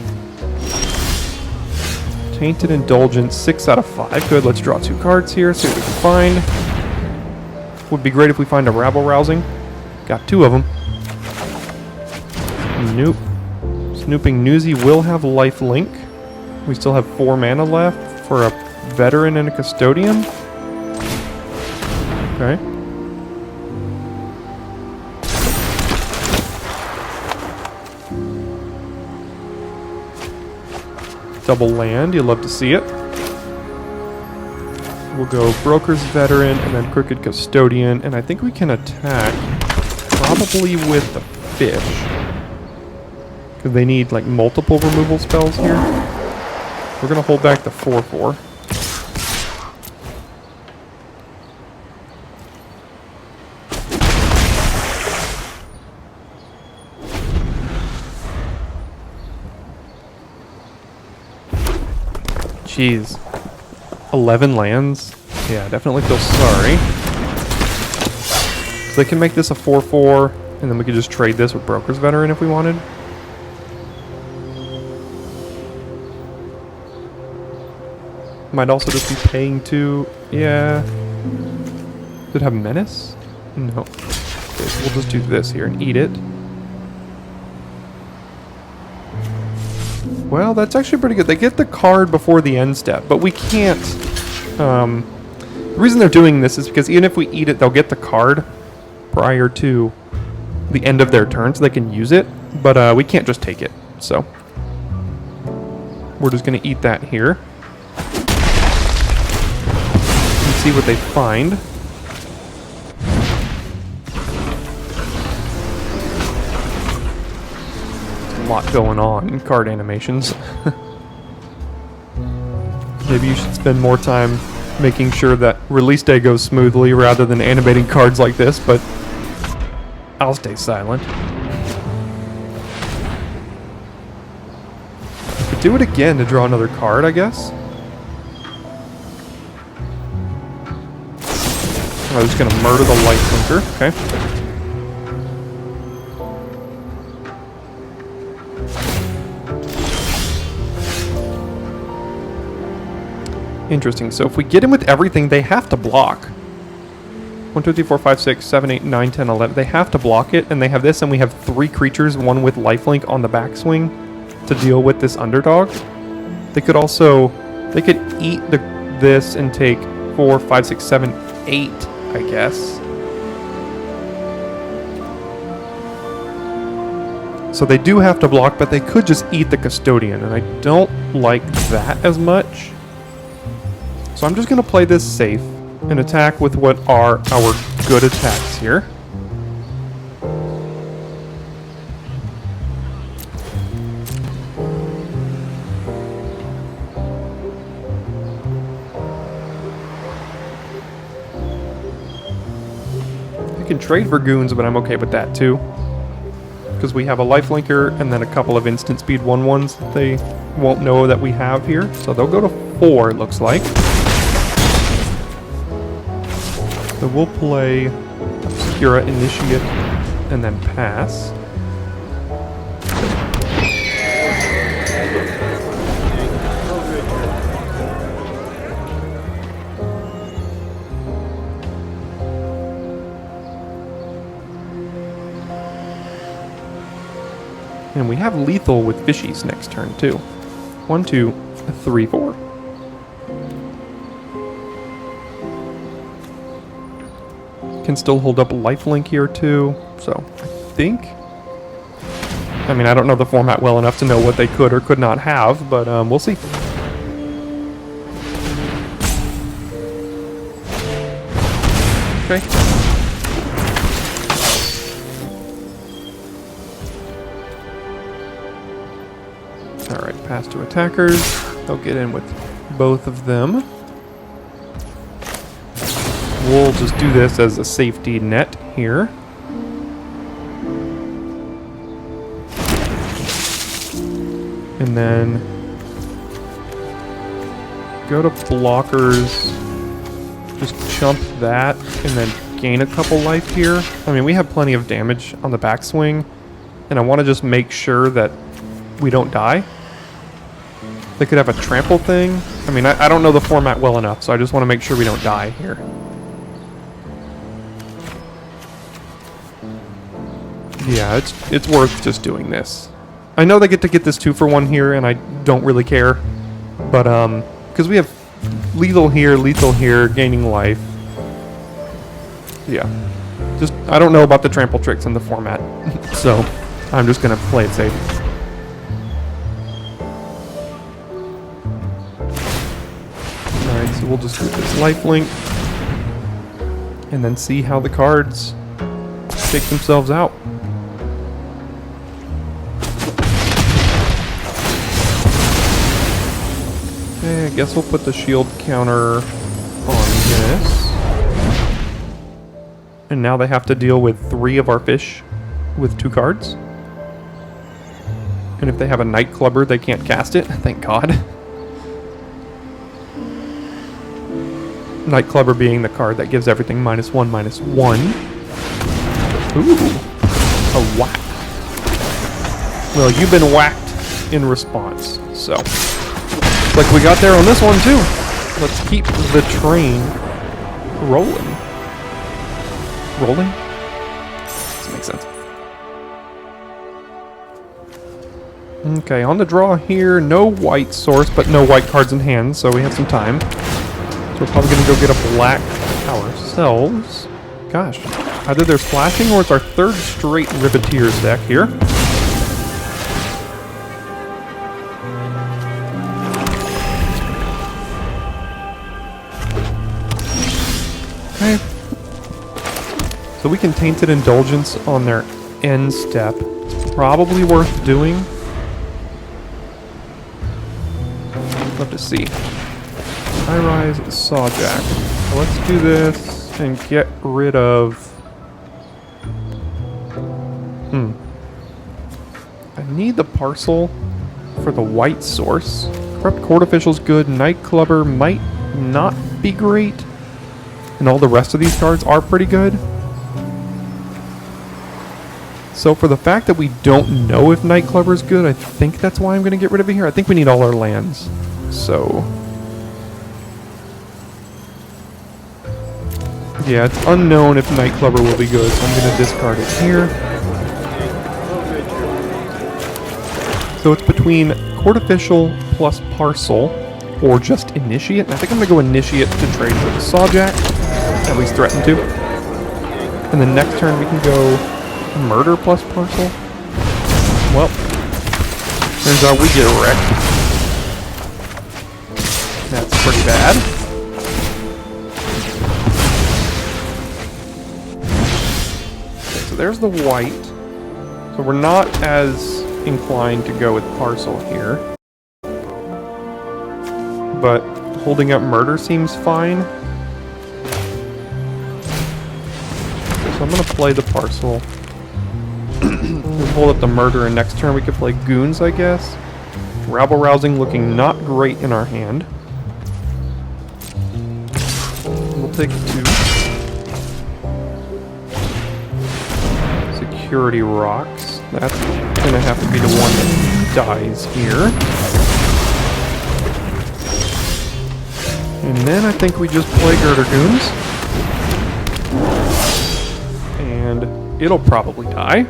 Tainted Indulgence, 6 out of 5. Good, let's draw 2 cards here, see what we can find. Would be great if we find a Rabble Rousing. Got 2 of them. Nope. Snooping Newsy will have lifelink. We still have 4 mana left for a veteran and a custodian. Okay. Double land, you love to see it. We'll go Broker's Veteran and then Crooked Custodian, and I think we can attack probably with the fish. Because they need like multiple removal spells here. We're going to hold back the 4/4. Jeez. 11 lands? Yeah, definitely feel sorry. So they can make this a 4/4, and then we could just trade this with Broker's Veteran if we wanted. Might also just be paying to... Yeah. Does it have Menace? No. Okay, so we'll just do this here and eat it. Well, that's actually pretty good. They get the card before the end step, but we can't... the reason they're doing this is because even if we eat it, they'll get the card prior to the end of their turn, so they can use it. But we can't just take it, so... We're just going to eat that here. And see what they find. Lot going on in card animations. Maybe you should spend more time making sure that release day goes smoothly rather than animating cards like this, but I'll stay silent. Could do it again to draw another card, I guess. I'm just gonna murder the light linker, okay. Interesting. So if we get in with everything, they have to block. 1, 2, 3, 4, 5, 6, 7, 8, 9, 10, 11. They have to block it, and they have this, and we have 3 creatures, one with lifelink on the backswing to deal with this underdog. They could also... They could eat this and take 4, 5, 6, 7, 8, I guess. So they do have to block, but they could just eat the custodian, and I don't like that as much. So I'm just going to play this safe and attack with what are our good attacks here. I can trade for goons, but I'm okay with that too. Because we have a lifelinker and then a couple of instant speed 1/1s that they won't know that we have here. So they'll go to 4, it looks like. So we'll play Obscura Initiate and then pass. And we have lethal with fishies next turn too. 1, 2, 3, 4. Can still hold up lifelink here too, so I think... I mean, I don't know the format well enough to know what they could or could not have, but we'll see. Okay. Alright, pass to attackers. They'll get in with both of them. We'll just do this as a safety net here. And then go to blockers, just chump that, and then gain a couple life here. I mean, we have plenty of damage on the backswing, and I want to just make sure that we don't die. They could have a trample thing. I mean, I don't know the format well enough, so I just want to make sure we don't die here. Yeah, it's worth just doing this. I know they get to get this 2-for-1 here, and I don't really care. But, because we have lethal here, gaining life. Yeah. Just, I don't know about the trample tricks in the format. So, I'm just going to play it safe. Alright, so we'll just do this lifelink. And then see how the cards take themselves out. Okay, I guess we'll put the shield counter on this. And now they have to deal with 3 of our fish with 2 cards. And if they have a Night Clubber, they can't cast it. Thank God. Night Clubber being the card that gives everything -1/-1. Ooh. A whack. Well, you've been whacked in response, so. Like we got there on this one, too. Let's keep the train rolling. Rolling? Doesn't make sense. Okay, on the draw here, no white source, but no white cards in hand, so we have some time. So we're probably going to go get a black ourselves. Gosh, either they're splashing or it's our 3rd straight Riveteers deck here. Okay. So we can Tainted Indulgence on their end step. It's probably worth doing. Love to see. High-Rise Sawjack. So let's do this and get rid of... I need the parcel for the white source. Corrupt Court Official's good. Night Clubber might not be great. And all the rest of these cards are pretty good. So for the fact that we don't know if Night Clubber is good, I think that's why I'm going to get rid of it here. I think we need all our lands. So... yeah, it's unknown if Night Clubber will be good, so I'm going to discard it here. So it's between Court Official plus Parcel, or just Initiate. And I think I'm going to go Initiate to trade with the Sawjack. At least threaten to. And then next turn we can go Murder plus Parcel. Well, turns out we get wrecked. That's pretty bad. Okay, so there's the white. So we're not as inclined to go with Parcel here. But holding up Murder seems fine. So I'm going to play the Parcel. We'll hold up the Murder, and next turn we could play Goons, I guess. Rabble-Rousing looking not great in our hand. We'll take 2. Security Rocks. That's going to have to be the one that dies here. And then I think we just play Girder Goons. And it'll probably die.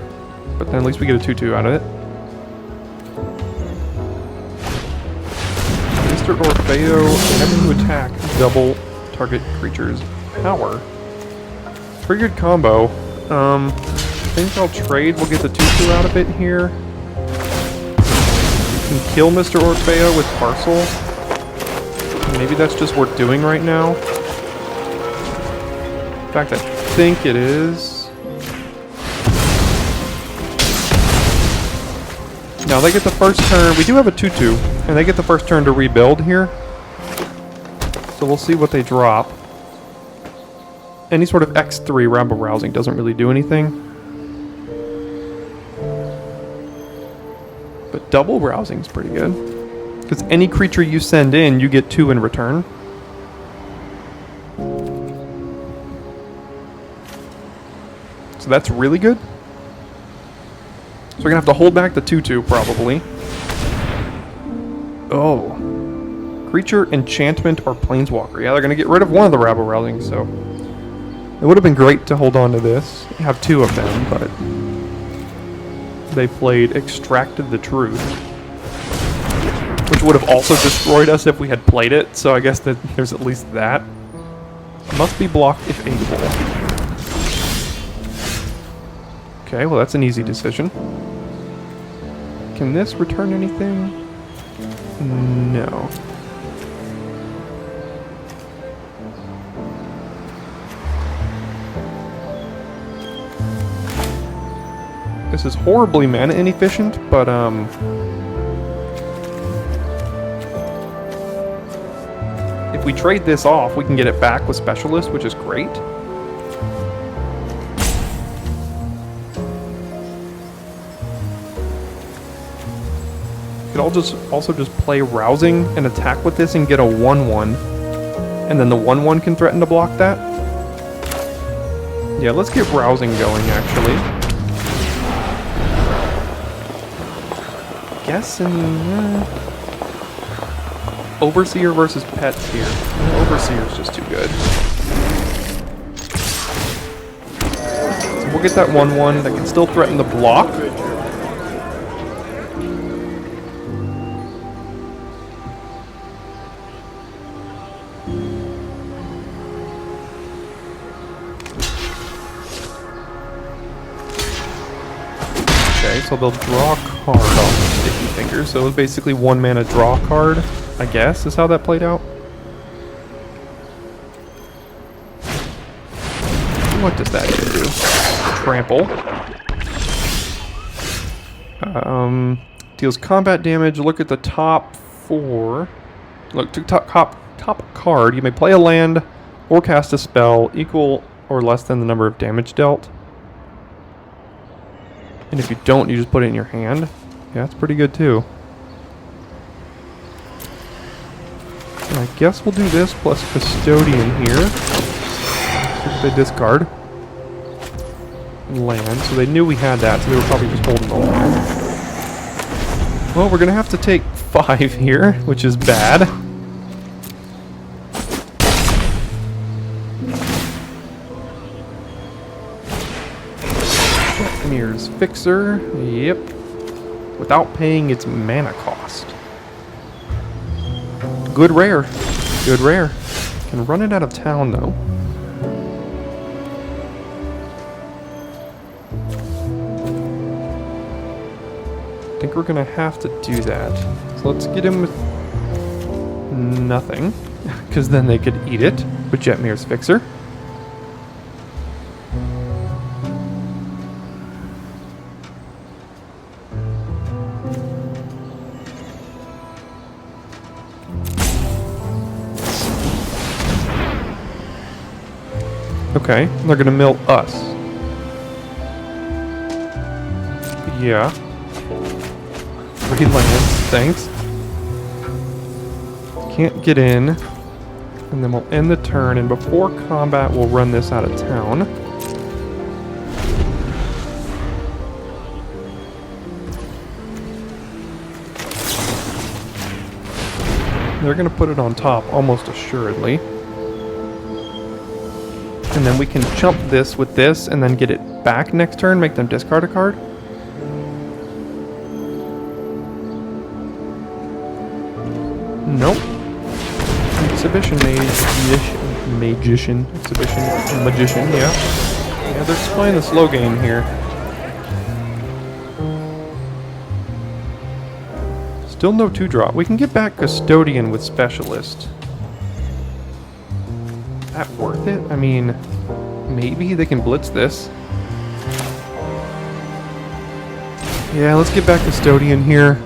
But then at least we get a 2/2 out of it. Mr. Orfeo, whenever you attack, double target creature's power. Pretty good combo. I think I'll trade. We'll get the 2/2 out of it here. We can kill Mr. Orfeo with Parcel. Maybe that's just worth doing right now. In fact, I think it is. Now they get the first turn. We do have a 2/2, and they get the first turn to rebuild here. So we'll see what they drop. Any sort of X3 rabble-rousing doesn't really do anything. But double rousing is pretty good. Because any creature you send in, you get 2 in return. So that's really good. So we're going to have to hold back the 2/2 probably. Oh. Creature, enchantment, or planeswalker. Yeah, they're going to get rid of one of the rabble-rousing, so... it would have been great to hold on to this. Have 2 of them, but... they played Extracted the Truth, which would have also destroyed us if we had played it, so I guess that there's at least that. Must be blocked if able. Okay, well that's an easy decision. Can this return anything? No. This is horribly mana inefficient, but if we trade this off, we can get it back with Specialist, which is great. We could also just play Rousing and attack with this and get a 1/1, and then the 1/1 can threaten to block that. Yeah, let's get Rousing going, actually. Guessing Overseer versus Pets here. Overseer's just too good. So we'll get that 1/1 that can still threaten the block. So they'll draw a card off of Sticky Fingers. So it was basically 1 mana draw card, I guess, is how that played out. What does that even do? Trample. Deals combat damage. Look at the top 4. Look to top card. You may play a land or cast a spell equal or less than the number of damage dealt. And if you don't, you just put it in your hand. Yeah, that's pretty good too. And I guess we'll do this plus Custodian here. They discard land, so they knew we had that, so they were probably just holding the land. Well, we're gonna have to take 5 here, which is bad. Mirror's Fixer, yep, without paying its mana cost. Good rare, good rare. Can run it out of town though. I think we're gonna have to do that. So let's get him with nothing, because then they could eat it with Jetmir's Fixer. Okay, they're gonna mill us. Yeah. 3 lands, thanks. Can't get in. And then we'll end the turn, and before combat, we'll run this out of town. They're gonna put it on top, almost assuredly. And then we can chump this with this and then get it back next turn, make them discard a card. Nope. Exhibition Magician, yeah. Yeah, they're just playing the slow game here. Still no 2-drop. We can get back Custodian with Specialist. Is that worth it? I mean, maybe they can blitz this. Yeah, let's get back Custodian here.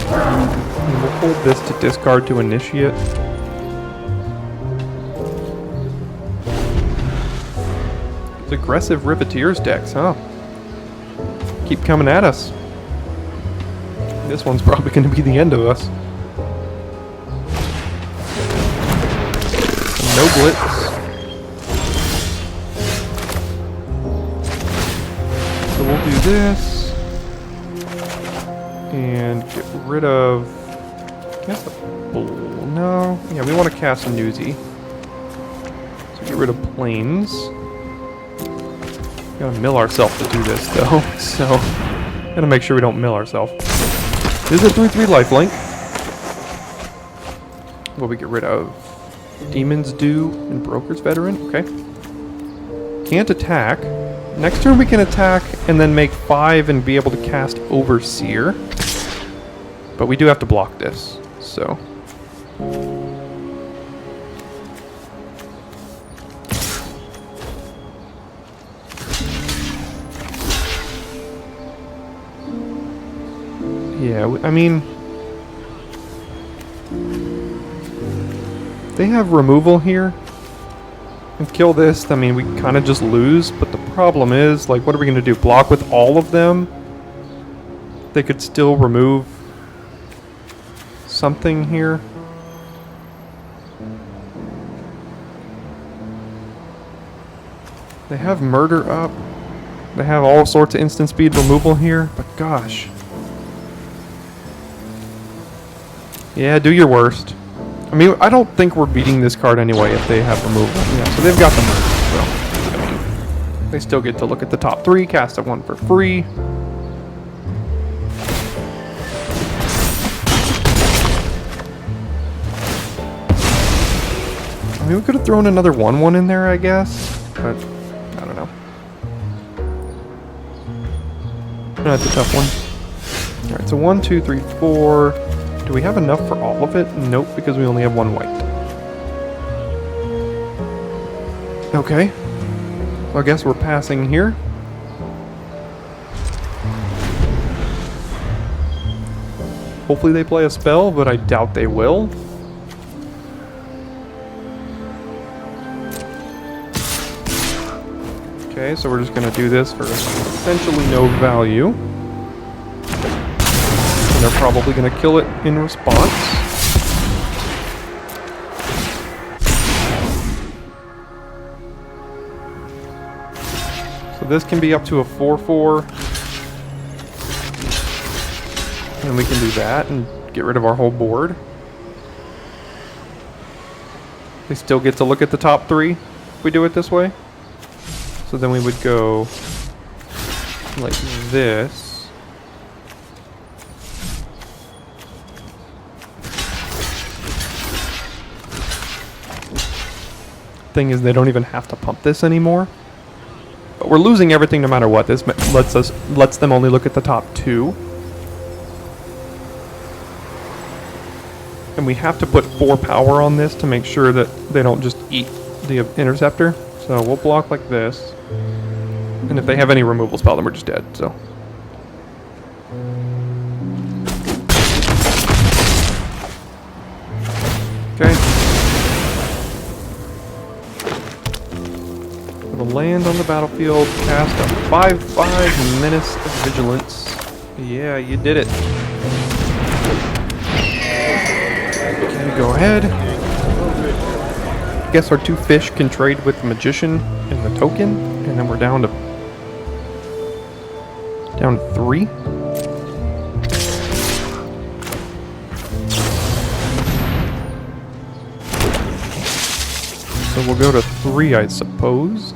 And we'll hold this to discard to initiate. It's aggressive Riveteers decks, huh? Keep coming at us. This one's probably going to be the end of us. No blitz. So we'll do this. And get rid of... Cast the bull. No. Yeah, we want to cast a Newsy. So get rid of Plains. Gotta mill ourselves to do this though, so gotta make sure we don't mill ourselves. This is a 3/3 lifelink. What we get rid of? Demon's Due and Broker's Veteran. Okay. Can't attack. Next turn we can attack and then make 5 and be able to cast Overseer. But we do have to block this, so. Yeah, I mean, they have removal here. And kill this, I mean, we kind of just lose. But the problem is, like, what are we going to do? Block with all of them? They could still remove something here. They have murder up. They have all sorts of instant speed removal here. But gosh. Yeah, do your worst. I mean, I don't think we're beating this card anyway if they have removal. Yeah, so they've got the murder, so I mean, they still get to look at the top 3, cast a 1 for free. I mean, we could have thrown another 1/1 in there, I guess, but I don't know. That's a tough one. Alright, so 1, 2, 3, 4. Do we have enough for all of it? Nope, because we only have 1 white. Okay. So I guess we're passing here. Hopefully they play a spell, but I doubt they will. Okay, so we're just going to do this for essentially no value. And they're probably going to kill it in response. So this can be up to a 4/4. And we can do that and get rid of our whole board. They still get to look at the top 3 if we do it this way. So then we would go like this. Thing is, they don't even have to pump this anymore. But we're losing everything no matter what. This lets them only look at the top 2. And we have to put 4 power on this to make sure that they don't just eat the interceptor. So we'll block like this. And if they have any removal spell, then we're just dead, so. Okay. We'll land on the battlefield, cast a 5/5 Menace of Vigilance. Yeah, you did it. Okay, go ahead. I guess our 2 fish can trade with the Magician and the token, and then we're down to 3. So we'll go to 3, I suppose.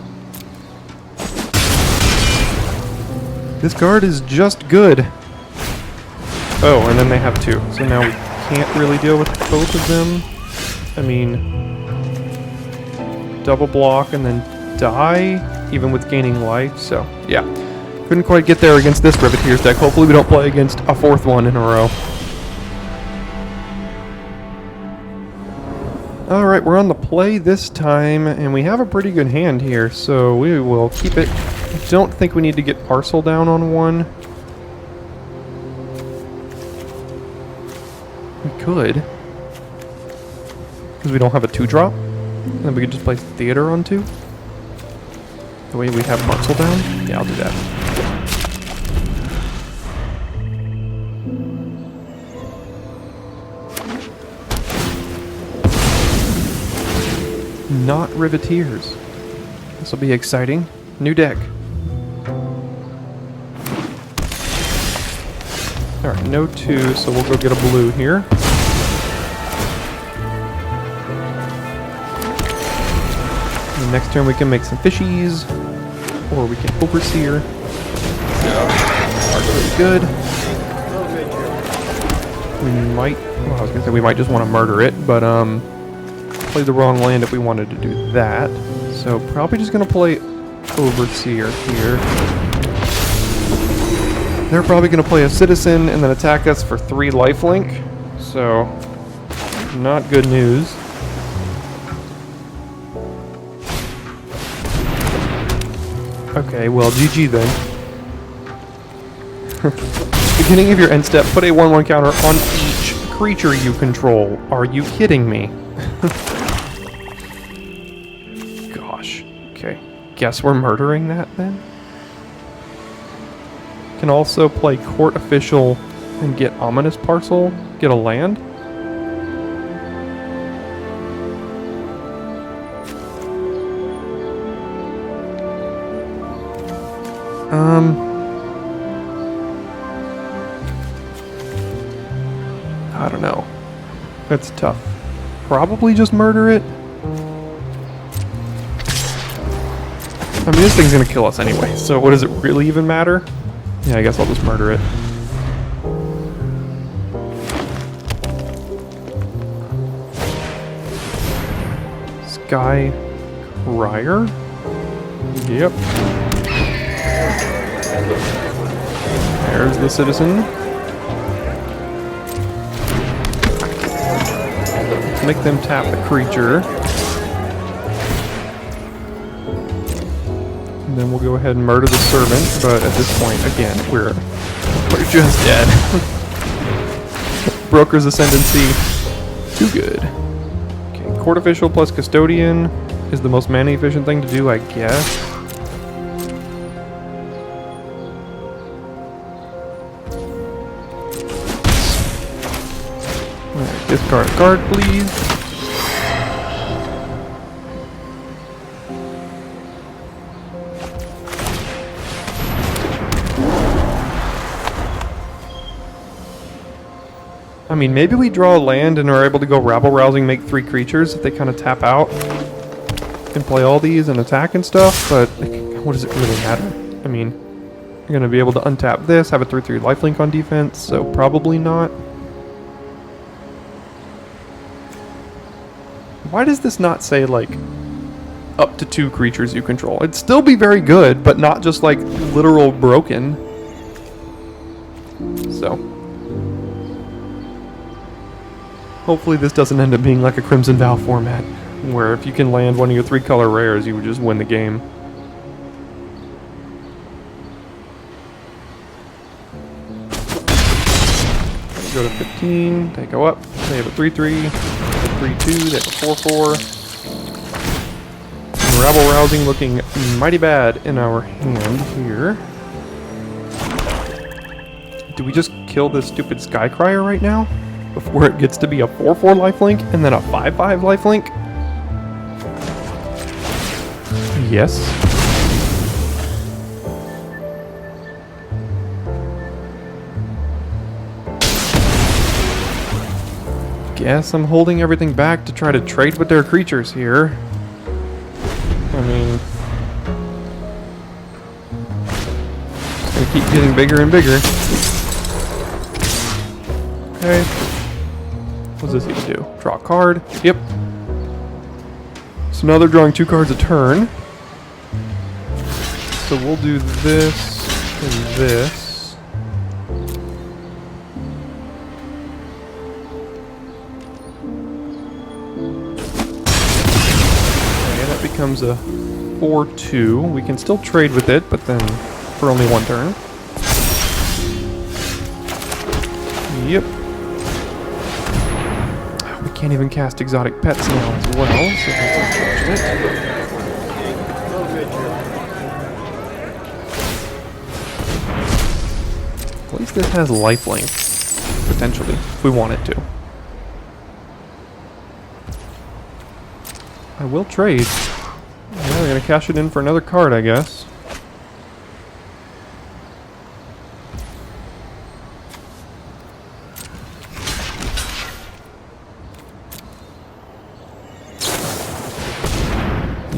This card is just good. Oh, and then they have 2. So now we can't really deal with both of them. I mean, double block and then die, even with gaining life. So, yeah. Couldn't quite get there against this Riveteers deck. Hopefully we don't play against a 4th one in a row. Alright, we're on the play this time, and we have a pretty good hand here, so we will keep it. I don't think we need to get Parcel down on 1. We could. Because we don't have a 2-drop. Then we could just play Theater on 2. The way we have Parcel down. Yeah, I'll do that. Not Riveteers. This will be exciting. New deck. Alright, no 2, so we'll go get a blue here. And next turn we can make some fishies. or we can Overseer. Are really good. We might, well, I was gonna say we might just want to murder it, but play the wrong land if we wanted to do that. So probably just gonna play Overseer here. They're probably gonna play a Citizen and then attack us for 3 lifelink. So not good news. Okay, well, GG then. Beginning of your end step, put a 1/1 counter on each creature you control. Are you kidding me? Gosh. Okay. Guess we're murdering that then? Can also play Court Official and get Ominous Parcel. Get a land. I don't know. That's tough. Probably just murder it. I mean, this thing's gonna kill us anyway, so what does it really even matter? Yeah, I guess I'll just murder it. Sky Crier? Yep. There's the Citizen. Let's make them tap the creature. And then we'll go ahead and murder the Servant, but at this point, again, we're just dead. Broker's Ascendancy. Too good. Okay, Court Official plus Custodian is the most mana efficient thing to do, I guess. Alright, discard a card, please. I mean, maybe we draw a land and are able to go rabble-rousing, make 3 creatures if they kind of tap out and play all these and attack and stuff, but what does it really matter? I mean, you're going to be able to untap this, have a 3/3 lifelink on defense, so probably not. Why does this not say, like, up to 2 creatures you control? It'd still be very good, but not just, like, literal broken. So hopefully this doesn't end up being like a Crimson Vow format, where if you can land one of your 3-color rares, you would just win the game. Go to 15, they go up, they have a 3/3, 3/2, they have a 4/4. And Rabble Rousing looking mighty bad in our hand here. Do we just kill this stupid Skycrier right now? Before it gets to be a 4/4 lifelink and then a 5/5 lifelink? Yes. Guess I'm holding everything back to try to trade with their creatures here. I mean, it's gonna keep getting bigger and bigger. Okay. What does this even do? Draw a card. Yep. So now they're drawing 2 cards a turn. So we'll do this and this. Okay, that becomes a 4/2. We can still trade with it, but then for only 1 turn. Yep. Can't even cast exotic pets now as well, so that's unfortunate. At least this has lifelink, potentially, if we want it to. I will trade. Yeah, we're gonna cash it in for another card, I guess.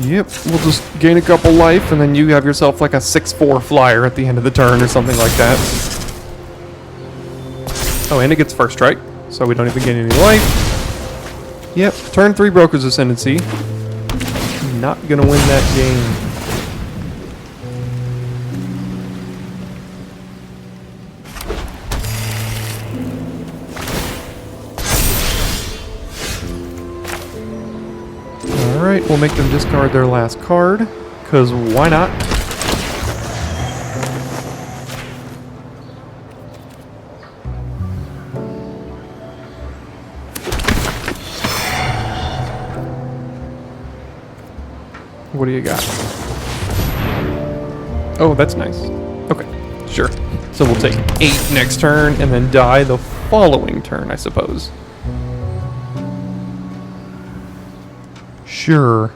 Yep, we'll just gain a couple life, and then you have yourself like a 6/4 flyer at the end of the turn or something like that. Oh, and it gets first strike, so we don't even gain any life. Yep, turn 3 Broker's Ascendancy. Not gonna win that game. Alright, we'll make them discard their last card, because why not? What do you got? Oh, that's nice. Okay, sure. So we'll take 8 next turn, and then die the following turn, I suppose. Sure.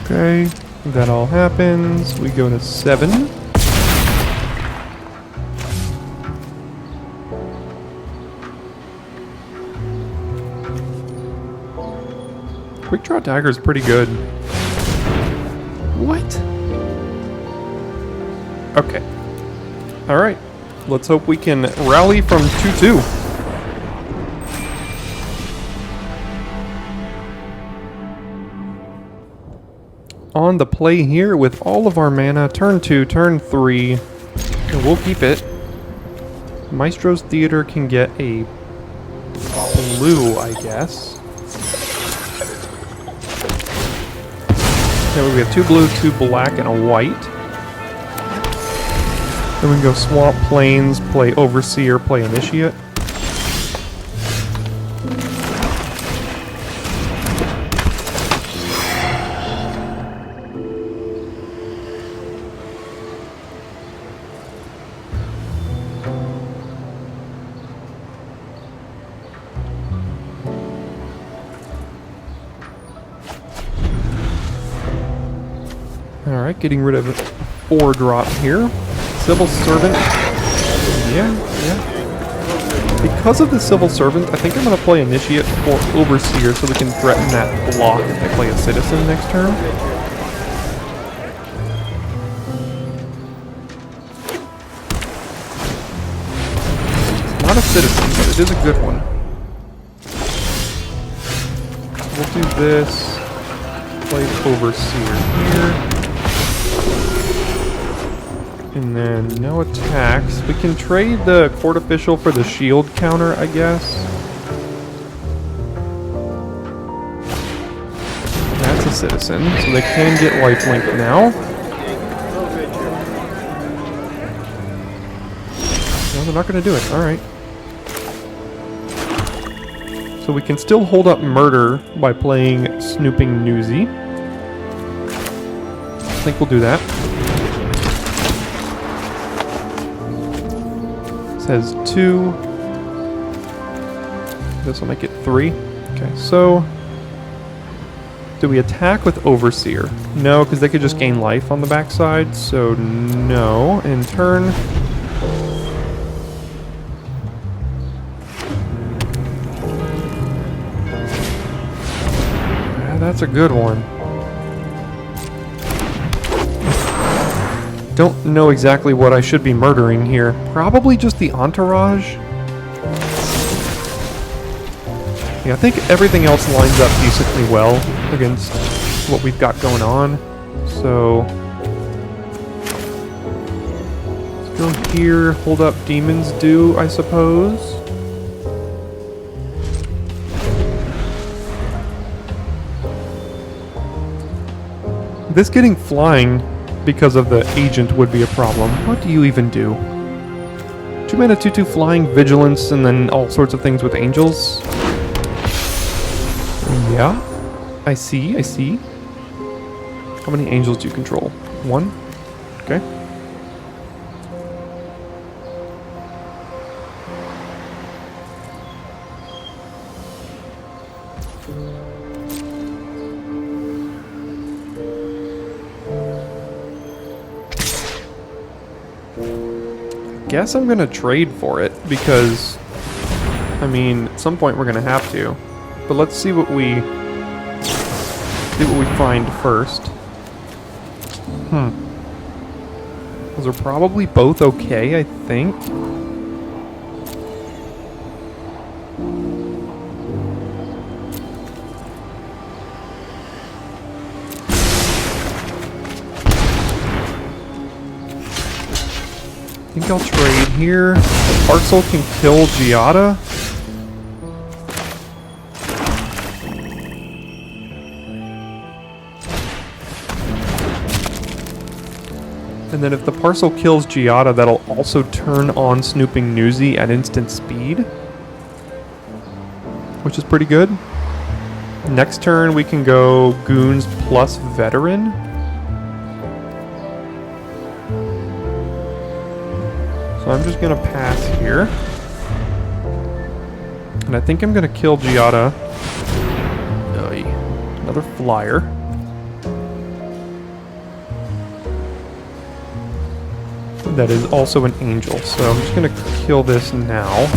Okay, that all happens. We go to 7. Quick Draw Dagger is pretty good. What? Okay. Alright. Let's hope we can rally from 2-2. On the play here with all of our mana, turn 2, turn 3, and we'll keep it. Maestro's Theater can get a blue, I guess. Okay, we have 2 blue, 2 black, and a white. Then we can go Swamp Plains, play Overseer, play Initiate. Alright, getting rid of 4 drop here. Civil Servant. Yeah. Because of the Civil Servant, I think I'm going to play Initiate for Overseer so we can threaten that block if they play a Citizen next turn. It's not a Citizen, but it is a good one. We'll do this. Play Overseer here. And then no attacks. We can trade the Court Official for the shield counter, I guess. That's a Citizen, so they can get lifelink now. No, they're not going to do it. Alright. So we can still hold up Murder by playing Snooping Newsy. I think we'll do that. Says 2. This will make it 3. Okay, so do we attack with Overseer? No, because they could just gain life on the backside, so no. In turn, yeah, that's a good one. Don't know exactly what I should be murdering here. Probably just the Entourage. Yeah, I think everything else lines up decently well against what we've got going on. So let's go here, hold up Demon's Due, I suppose. This getting flying because of the agent would be a problem. What do you even do? 2 mana 2/2 flying, vigilance, and then all sorts of things with angels. Yeah, I see. How many angels do you control? 1? Okay. Guess I'm gonna trade for it because I mean, at some point we're gonna have to. But let's see what we find first. Those are probably both okay, I think. I think I'll trade here. The parcel can kill Giada. And then if the parcel kills Giada, that'll also turn on Snooping Newsy at instant speed, which is pretty good. Next turn we can go Goons plus Veteran. So I'm just gonna pass here. And I think I'm gonna kill Giada. Another flyer. That is also an angel, so I'm just gonna kill this now.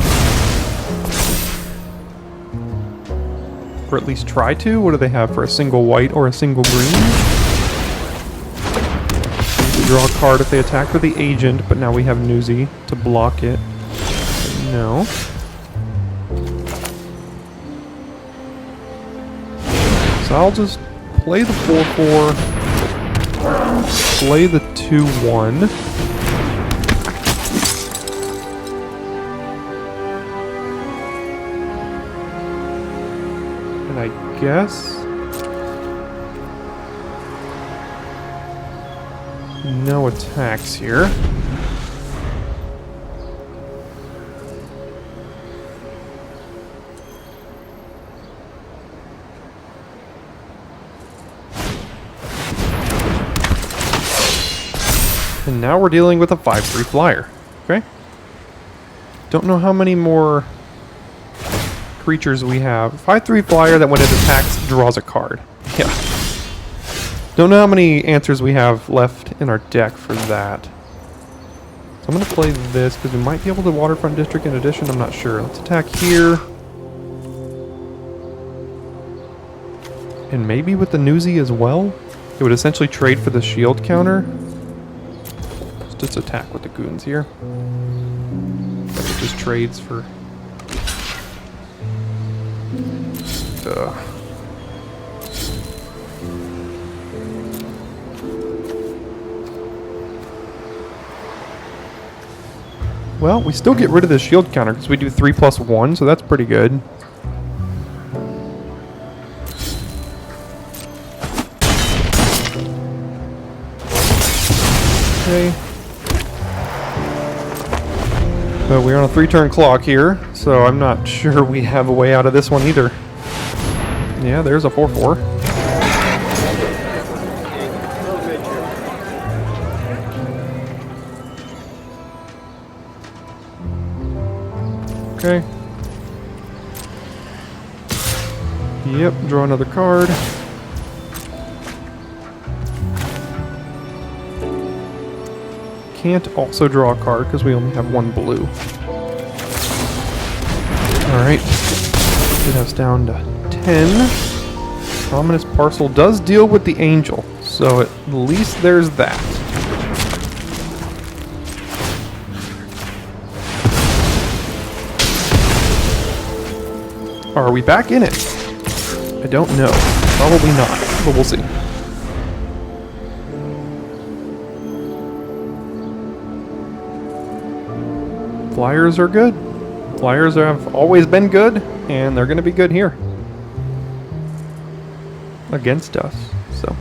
Or at least try to. What do they have for a single white or a single green? We draw a card if they attack with the agent, but now we have Newsy to block it. No. So I'll just play the 4/4, play the 2/1. And I guess no attacks here. And now we're dealing with a 5/3 flyer. Okay. Don't know how many more creatures we have. 5/3 flyer that when it attacks draws a card. Yeah. Don't know how many answers we have left in our deck for that. So I'm going to play this because we might be able to Waterfront District in addition. I'm not sure. Let's attack here. And maybe with the Newsy as well. It would essentially trade for the shield counter. Let's attack with the Goons here. It just trades for... Well, we still get rid of the shield counter because we do 3+1, so that's pretty good. Okay. But we're on a 3-turn clock here, so I'm not sure we have a way out of this one either. Yeah, there's a 4/4. Okay. Yep, draw another card. Can't also draw a card because we only have one blue. Alright. Get us down to 10. Ominous Parcel does deal with the angel, so at least there's that. Are we back in it? I don't know. Probably not, but we'll see. Flyers are good. Flyers have always been good, and they're going to be good here. Against us, so.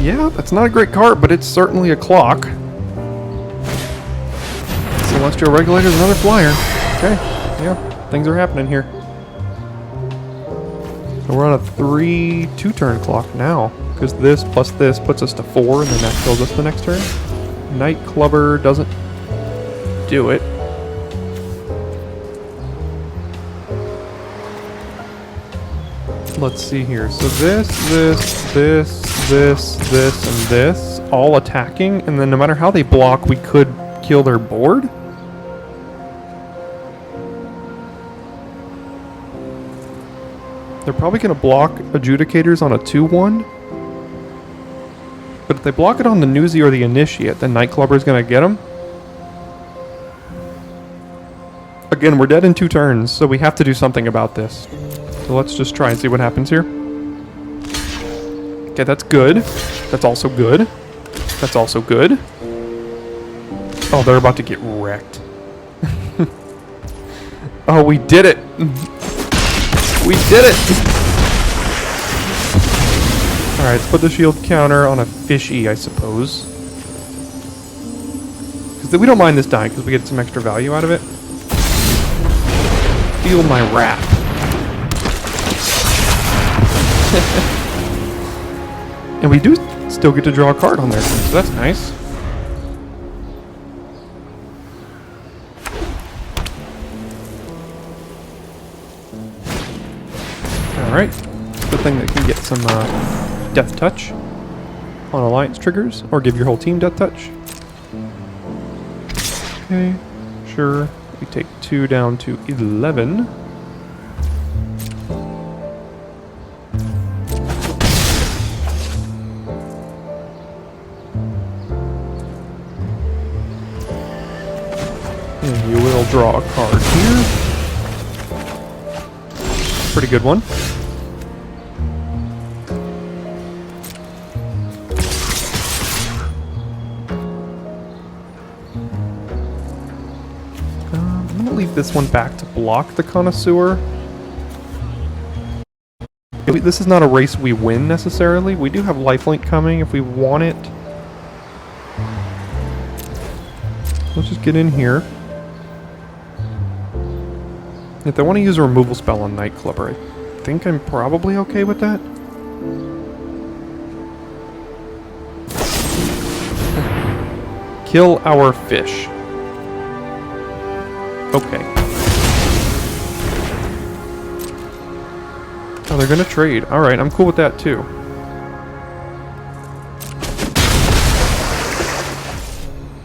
Yeah, that's not a great card, but it's certainly a clock. Celestial Regulator's another flyer. Okay, yeah, things are happening here. So we're on a 2-turn clock now, because this plus this puts us to 4, and then that kills us the next turn. Night Clubber doesn't do it. Let's see here. So this, and this, all attacking, and then no matter how they block, we could kill their board? They're probably going to block Adjudicators on a 2-1. But if they block it on the Newsy or the Initiate, then Nightclubber's going to get them. Again, we're dead in 2 turns, so we have to do something about this. So let's just try and see what happens here. Okay, that's good. That's also good. That's also good. Oh, they're about to get wrecked. Oh, we did it! We did it! Alright, let's put the shield counter on a fishy, I suppose. Because we don't mind this dying, because we get some extra value out of it. Feel my wrath. And we do still get to draw a card on there, so that's nice. Alright, good thing that can get some Death Touch on Alliance triggers, or give your whole team Death Touch. Okay, sure. We take 2 down to 11. And you will draw a card here. Pretty good one. I'm going to leave this one back to block the Connoisseur. This is not a race we win necessarily. We do have lifelink coming if we want it. Let's just get in here. If they want to use a removal spell on Nightclubber, I think I'm probably okay with that. Kill our fish. Okay. Oh, they're gonna trade. Alright, I'm cool with that too.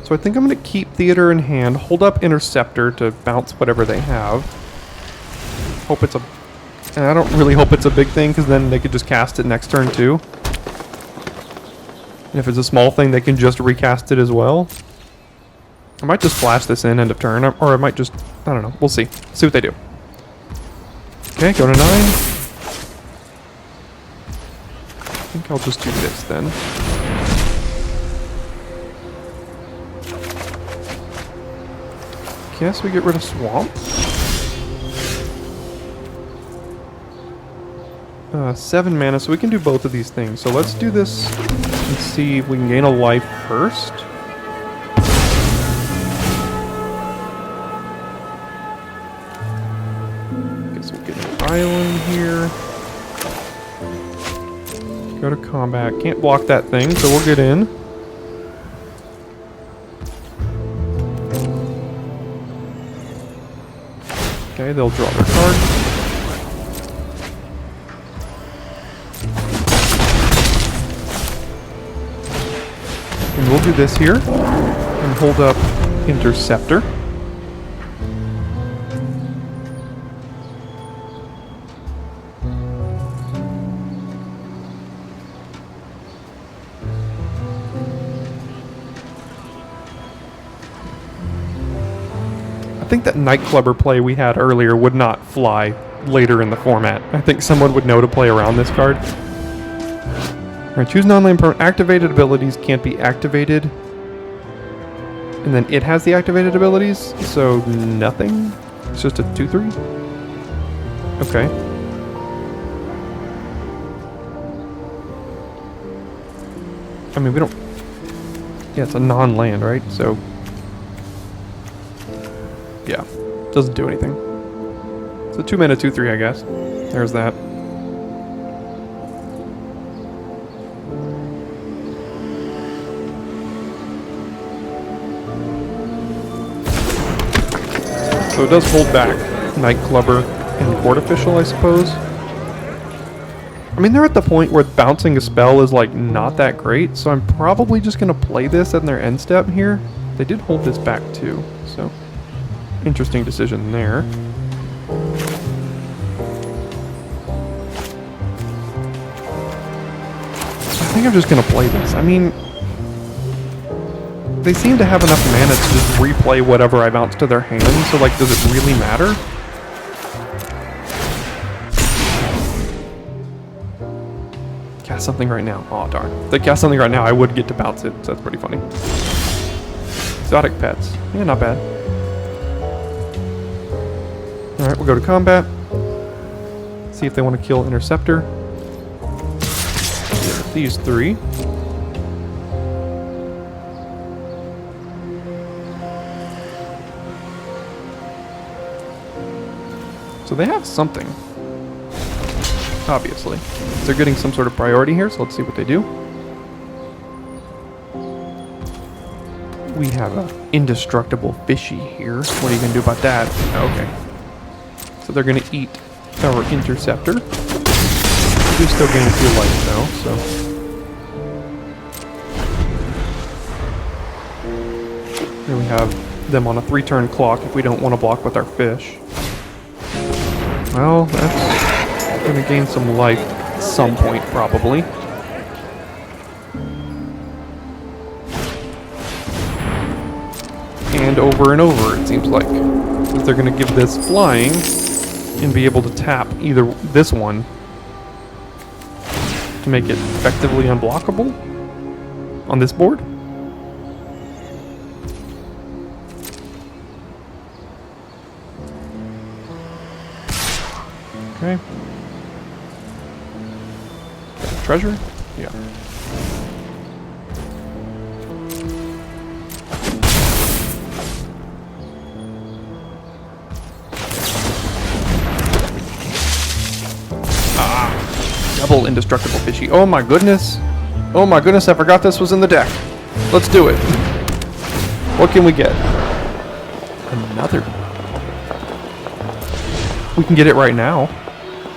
So I think I'm gonna keep Theater in hand, hold up Interceptor to bounce whatever they have. Hope it's a... And I don't really hope it's a big thing, because then they could just cast it next turn too. And if it's a small thing, they can just recast it as well. I might just flash this in end of turn, or I might just... I don't know. We'll see. See what they do. Okay, go to 9. I think I'll just do this then. Guess we get rid of Swamp. 7 mana, so we can do both of these things. So let's do this and see if we can gain a life first. Guess we'll get an island here. Go to combat. Can't block that thing, so we'll get in. Okay, they'll draw their card. And we'll do this here, and hold up Interceptor. I think that Nightclubber play we had earlier would not fly later in the format. I think someone would know to play around this card. Alright, choose non-land permanent. Activated abilities can't be activated. And then it has the activated abilities, so nothing. It's just a 2/3. Okay. I mean, we don't... Yeah, it's a non-land, right? So... Yeah, doesn't do anything. So 2 mana, 2/3, I guess. There's that. So it does hold back Nightclubber and Court Official, I suppose. I mean, they're at the point where bouncing a spell is like not that great, so I'm probably just going to play this in their end step here. They did hold this back too, so interesting decision there. I think I'm just going to play this. I mean, they seem to have enough mana to just replay whatever I bounce to their hand, so like, does it really matter? Cast something right now. Oh darn. If they cast something right now, I would get to bounce it, so that's pretty funny. Exotic pets. Yeah, not bad. Alright, we'll go to combat. See if they want to kill Interceptor. Yeah, these three. So they have something. Obviously. They're getting some sort of priority here, so let's see what they do. We have an indestructible fishy here. What are you going to do about that? Okay. So they're going to eat our Interceptor. We do still gain a few life though, so... Here we have them on a 3-turn clock if we don't want to block with our fish. Well, that's going to gain some life at some point, probably. And over, it seems like. If they're going to give this flying and be able to tap either this one to make it effectively unblockable on this board. Okay. Treasure? Yeah. Double indestructible fishy. Oh my goodness. Oh my goodness, I forgot this was in the deck. Let's do it. What can we get? Another. We can get it right now.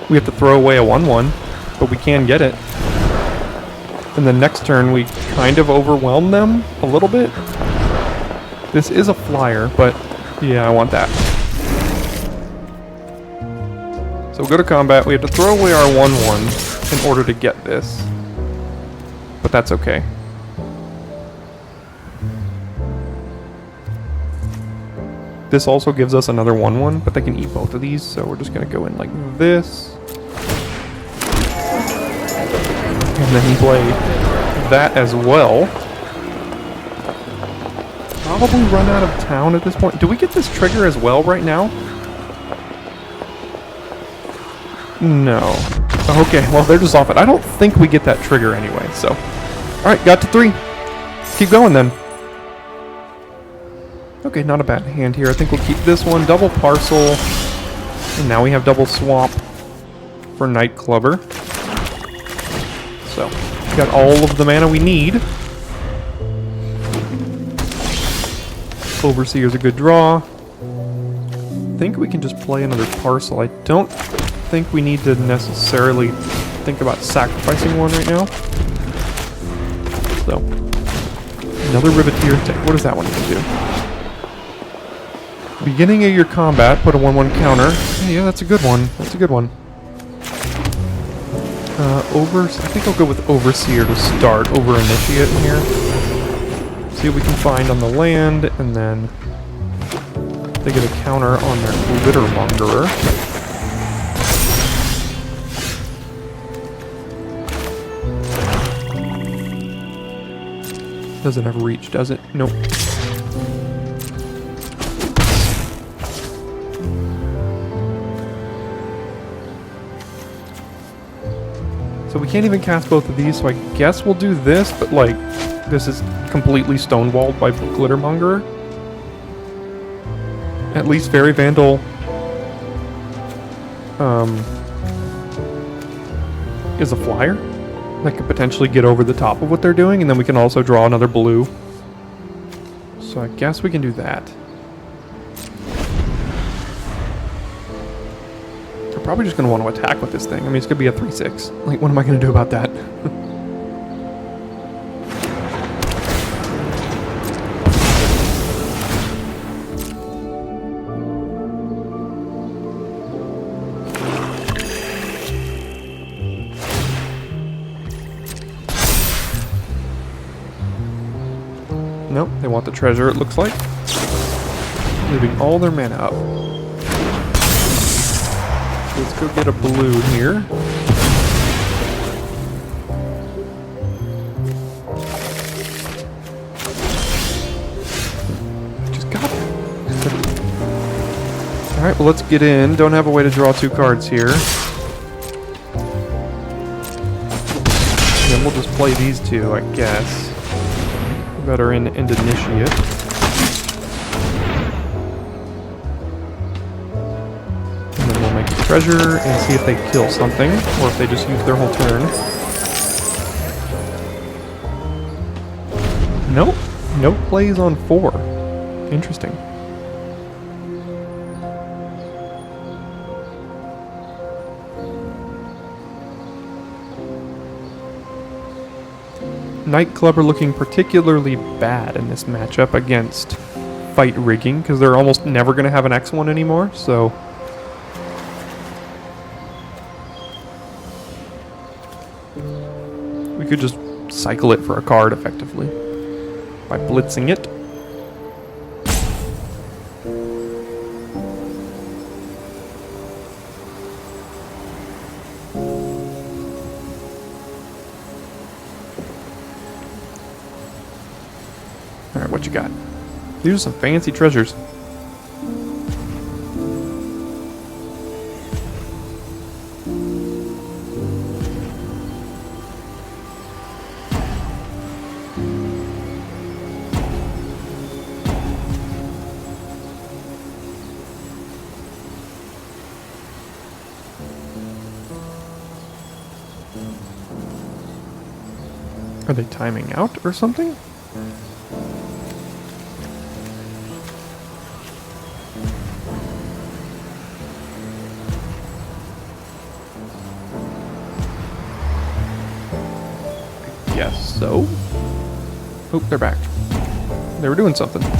We have to throw away a 1/1, but we can get it. And the next turn we kind of overwhelm them a little bit. This is a flyer, but yeah, I want that. So we'll go to combat. We have to throw away our 1/1 in order to get this. But that's okay. This also gives us another 1/1, but they can eat both of these, so we're just going to go in like this. And then play that as well. Probably run out of town at this point. Do we get this trigger as well right now? No. Okay, well, they're just off it. I don't think we get that trigger anyway, so. Alright, got to 3. Keep going then. Okay, not a bad hand here. I think we'll keep this one. Double Parcel. And now we have double Swamp for Night Clubber. So, we got all of the mana we need. Overseer's a good draw. I think we can just play another Parcel. I don't think we need to necessarily think about sacrificing one right now. So, another Riveteer. What does that one even do? Beginning of your combat, put a 1/1 counter. Yeah, that's a good one. That's a good one. I think I'll go with Overseer to start over Initiate in here. See what we can find on the land, and then they get a counter on their Glittermongerer. Doesn't have reach, does it? Nope. So we can't even cast both of these, so I guess we'll do this, but like, this is completely stonewalled by Glittermongerer. At least Fairy Vandal is a flyer that could potentially get over the top of what they're doing, and then we can also draw another blue. So I guess we can do that. probably just going to want to attack with this thing. I mean, it's going to be a 3/6. Like, what am I going to do about that? Nope, they want the treasure, it looks like. Leaving all their mana up. Let's go get a blue here. Just got it. Alright, well, let's get in. Don't have a way to draw 2 cards here. And then we'll just play these 2, I guess. Better in and initiate. And then we'll make a treasure and see if they kill something, or if they just use their whole turn. Nope. No plays on 4. Interesting. Nightclub are looking particularly bad in this matchup against Fight Rigging, because they're almost never going to have an X1 anymore, so... we could just cycle it for a card, effectively, by blitzing it. Alright, what you got? These are some fancy treasures. Are they timing out or something? Guess so. Oh, they're back. They were doing something. There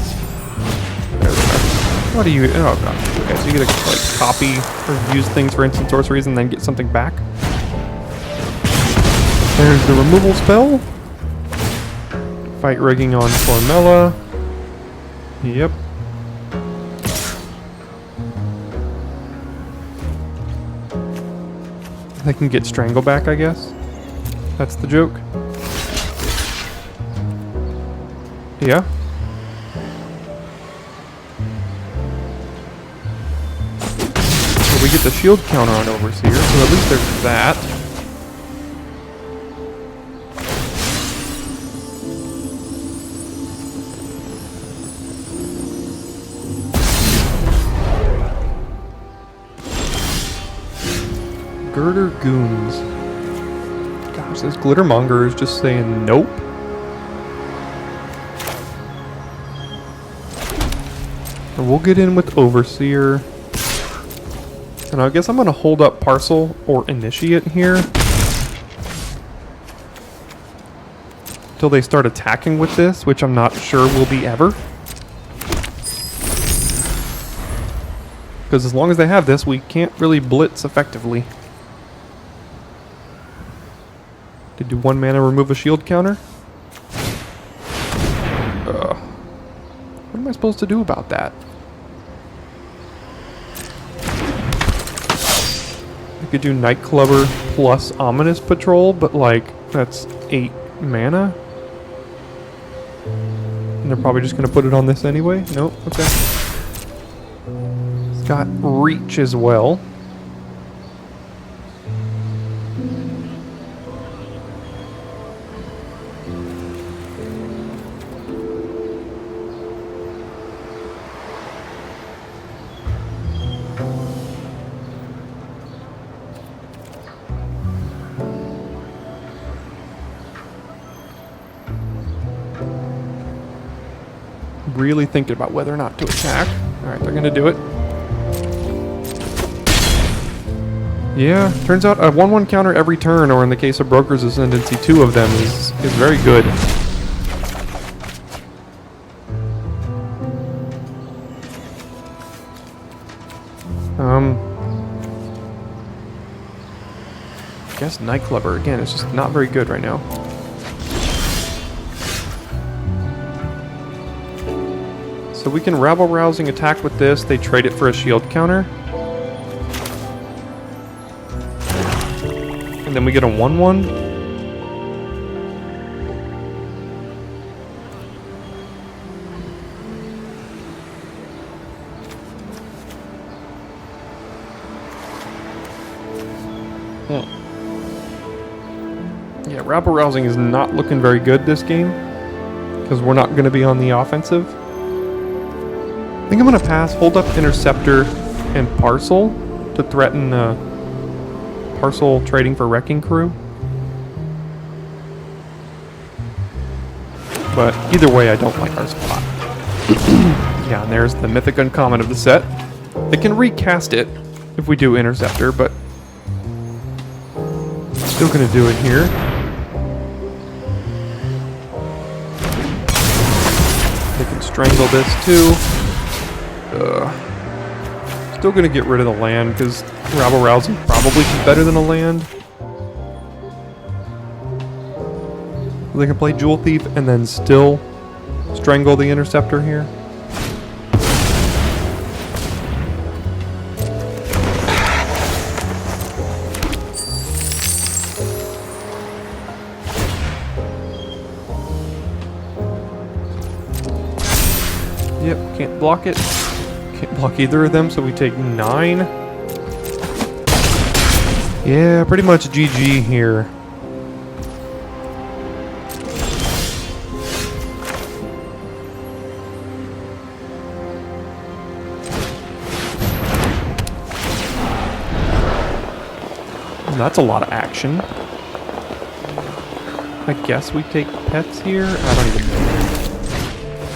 they are. What do you... oh, God. Okay, so you get to, like, copy or use things for instant sorceries and then get something back. There's the removal spell. Fight Rigging on Formella. Yep. They can get Strangle back, I guess. That's the joke. Yeah. So we get the shield counter on Overseer, so at least there's that. Girder Goons. Gosh, this Glittermonger is just saying nope. And we'll get in with Overseer. And I guess I'm going to hold up Parcel or Initiate here until they start attacking with this, which I'm not sure will be ever. Because as long as they have this, we can't really blitz effectively. Did do 1 mana remove a shield counter? What am I supposed to do about that? I could do Nightclubber plus Ominous Patrol, but like, that's 8 mana. And they're probably just going to put it on this anyway? Nope, okay. It's got Reach as well. Really thinking about whether or not to attack. Alright, they're going to do it. Yeah, turns out a 1/1 counter every turn, or in the case of Broker's Ascendancy, 2 of them is very good. I guess Nightclubber, again, it's just not very good right now. So we can rabble-rousing attack with this. They trade it for a shield counter. And then we get a 1/1. Yeah, rabble-rousing is not looking very good this game, because we're not going to be on the offensive. I think I'm going to pass, hold up Interceptor and Parcel to threaten Parcel trading for Wrecking Crew. But either way, I don't like our spot. Yeah, and there's the Mythic Uncommon of the set. They can recast it if we do Interceptor, but still going to do it here. They can strangle this too. Still gonna get rid of the land because Rabble Rousing probably is better than a land. They can play Jewel Thief and then still strangle the Interceptor here. Yep, can't block it. Can't block either of them, so we take 9. Yeah, pretty much GG here. And that's a lot of action. I guess we take pets here? I don't even know.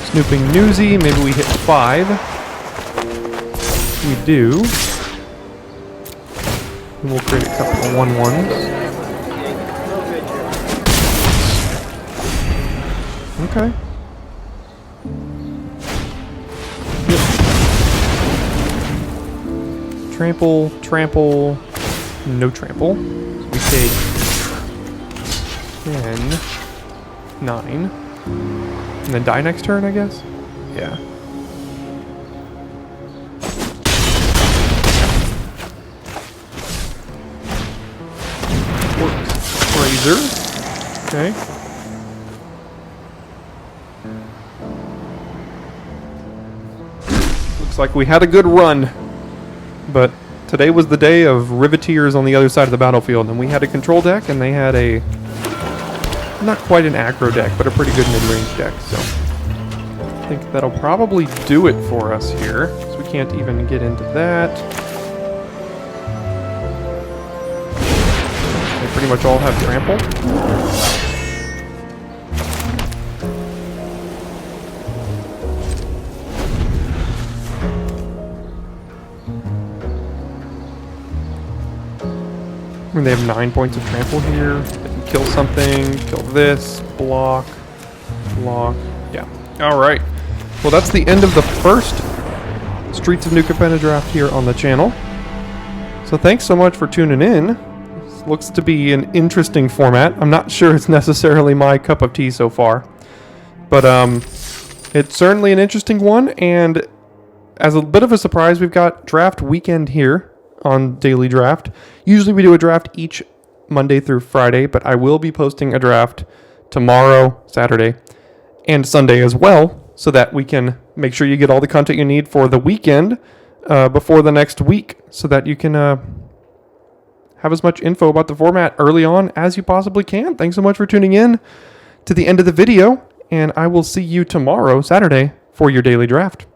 Snooping Newsy, maybe we hit 5. We do. And we'll create a couple of 1/1s. Okay. Yep. Trample, trample, no trample. So we take 10, 9. And then die next turn, I guess? Yeah. Okay. Looks like we had a good run, but today was the day of Riveteers on the other side of the battlefield, and we had a control deck, and they had a, not quite an aggro deck, but a pretty good mid-range deck, so I think that'll probably do it for us here, so we can't even get into that. They pretty much all have trample. And they have 9 points of trample here. They can kill something, kill this, block, block. Yeah. Alright. Well, that's the end of the first Streets of New Capenna draft here on the channel. So thanks so much for tuning in. This looks to be an interesting format. I'm not sure it's necessarily my cup of tea so far. But it's certainly an interesting one, and as a bit of a surprise, we've got draft weekend here on Daily Draft. Usually we do a draft each Monday through Friday, but I will be posting a draft tomorrow, Saturday, and Sunday as well, so that we can make sure you get all the content you need for the weekend before the next week, so that you can have as much info about the format early on as you possibly can. Thanks so much for tuning in to the end of the video, and I will see you tomorrow, Saturday, for your Daily Draft.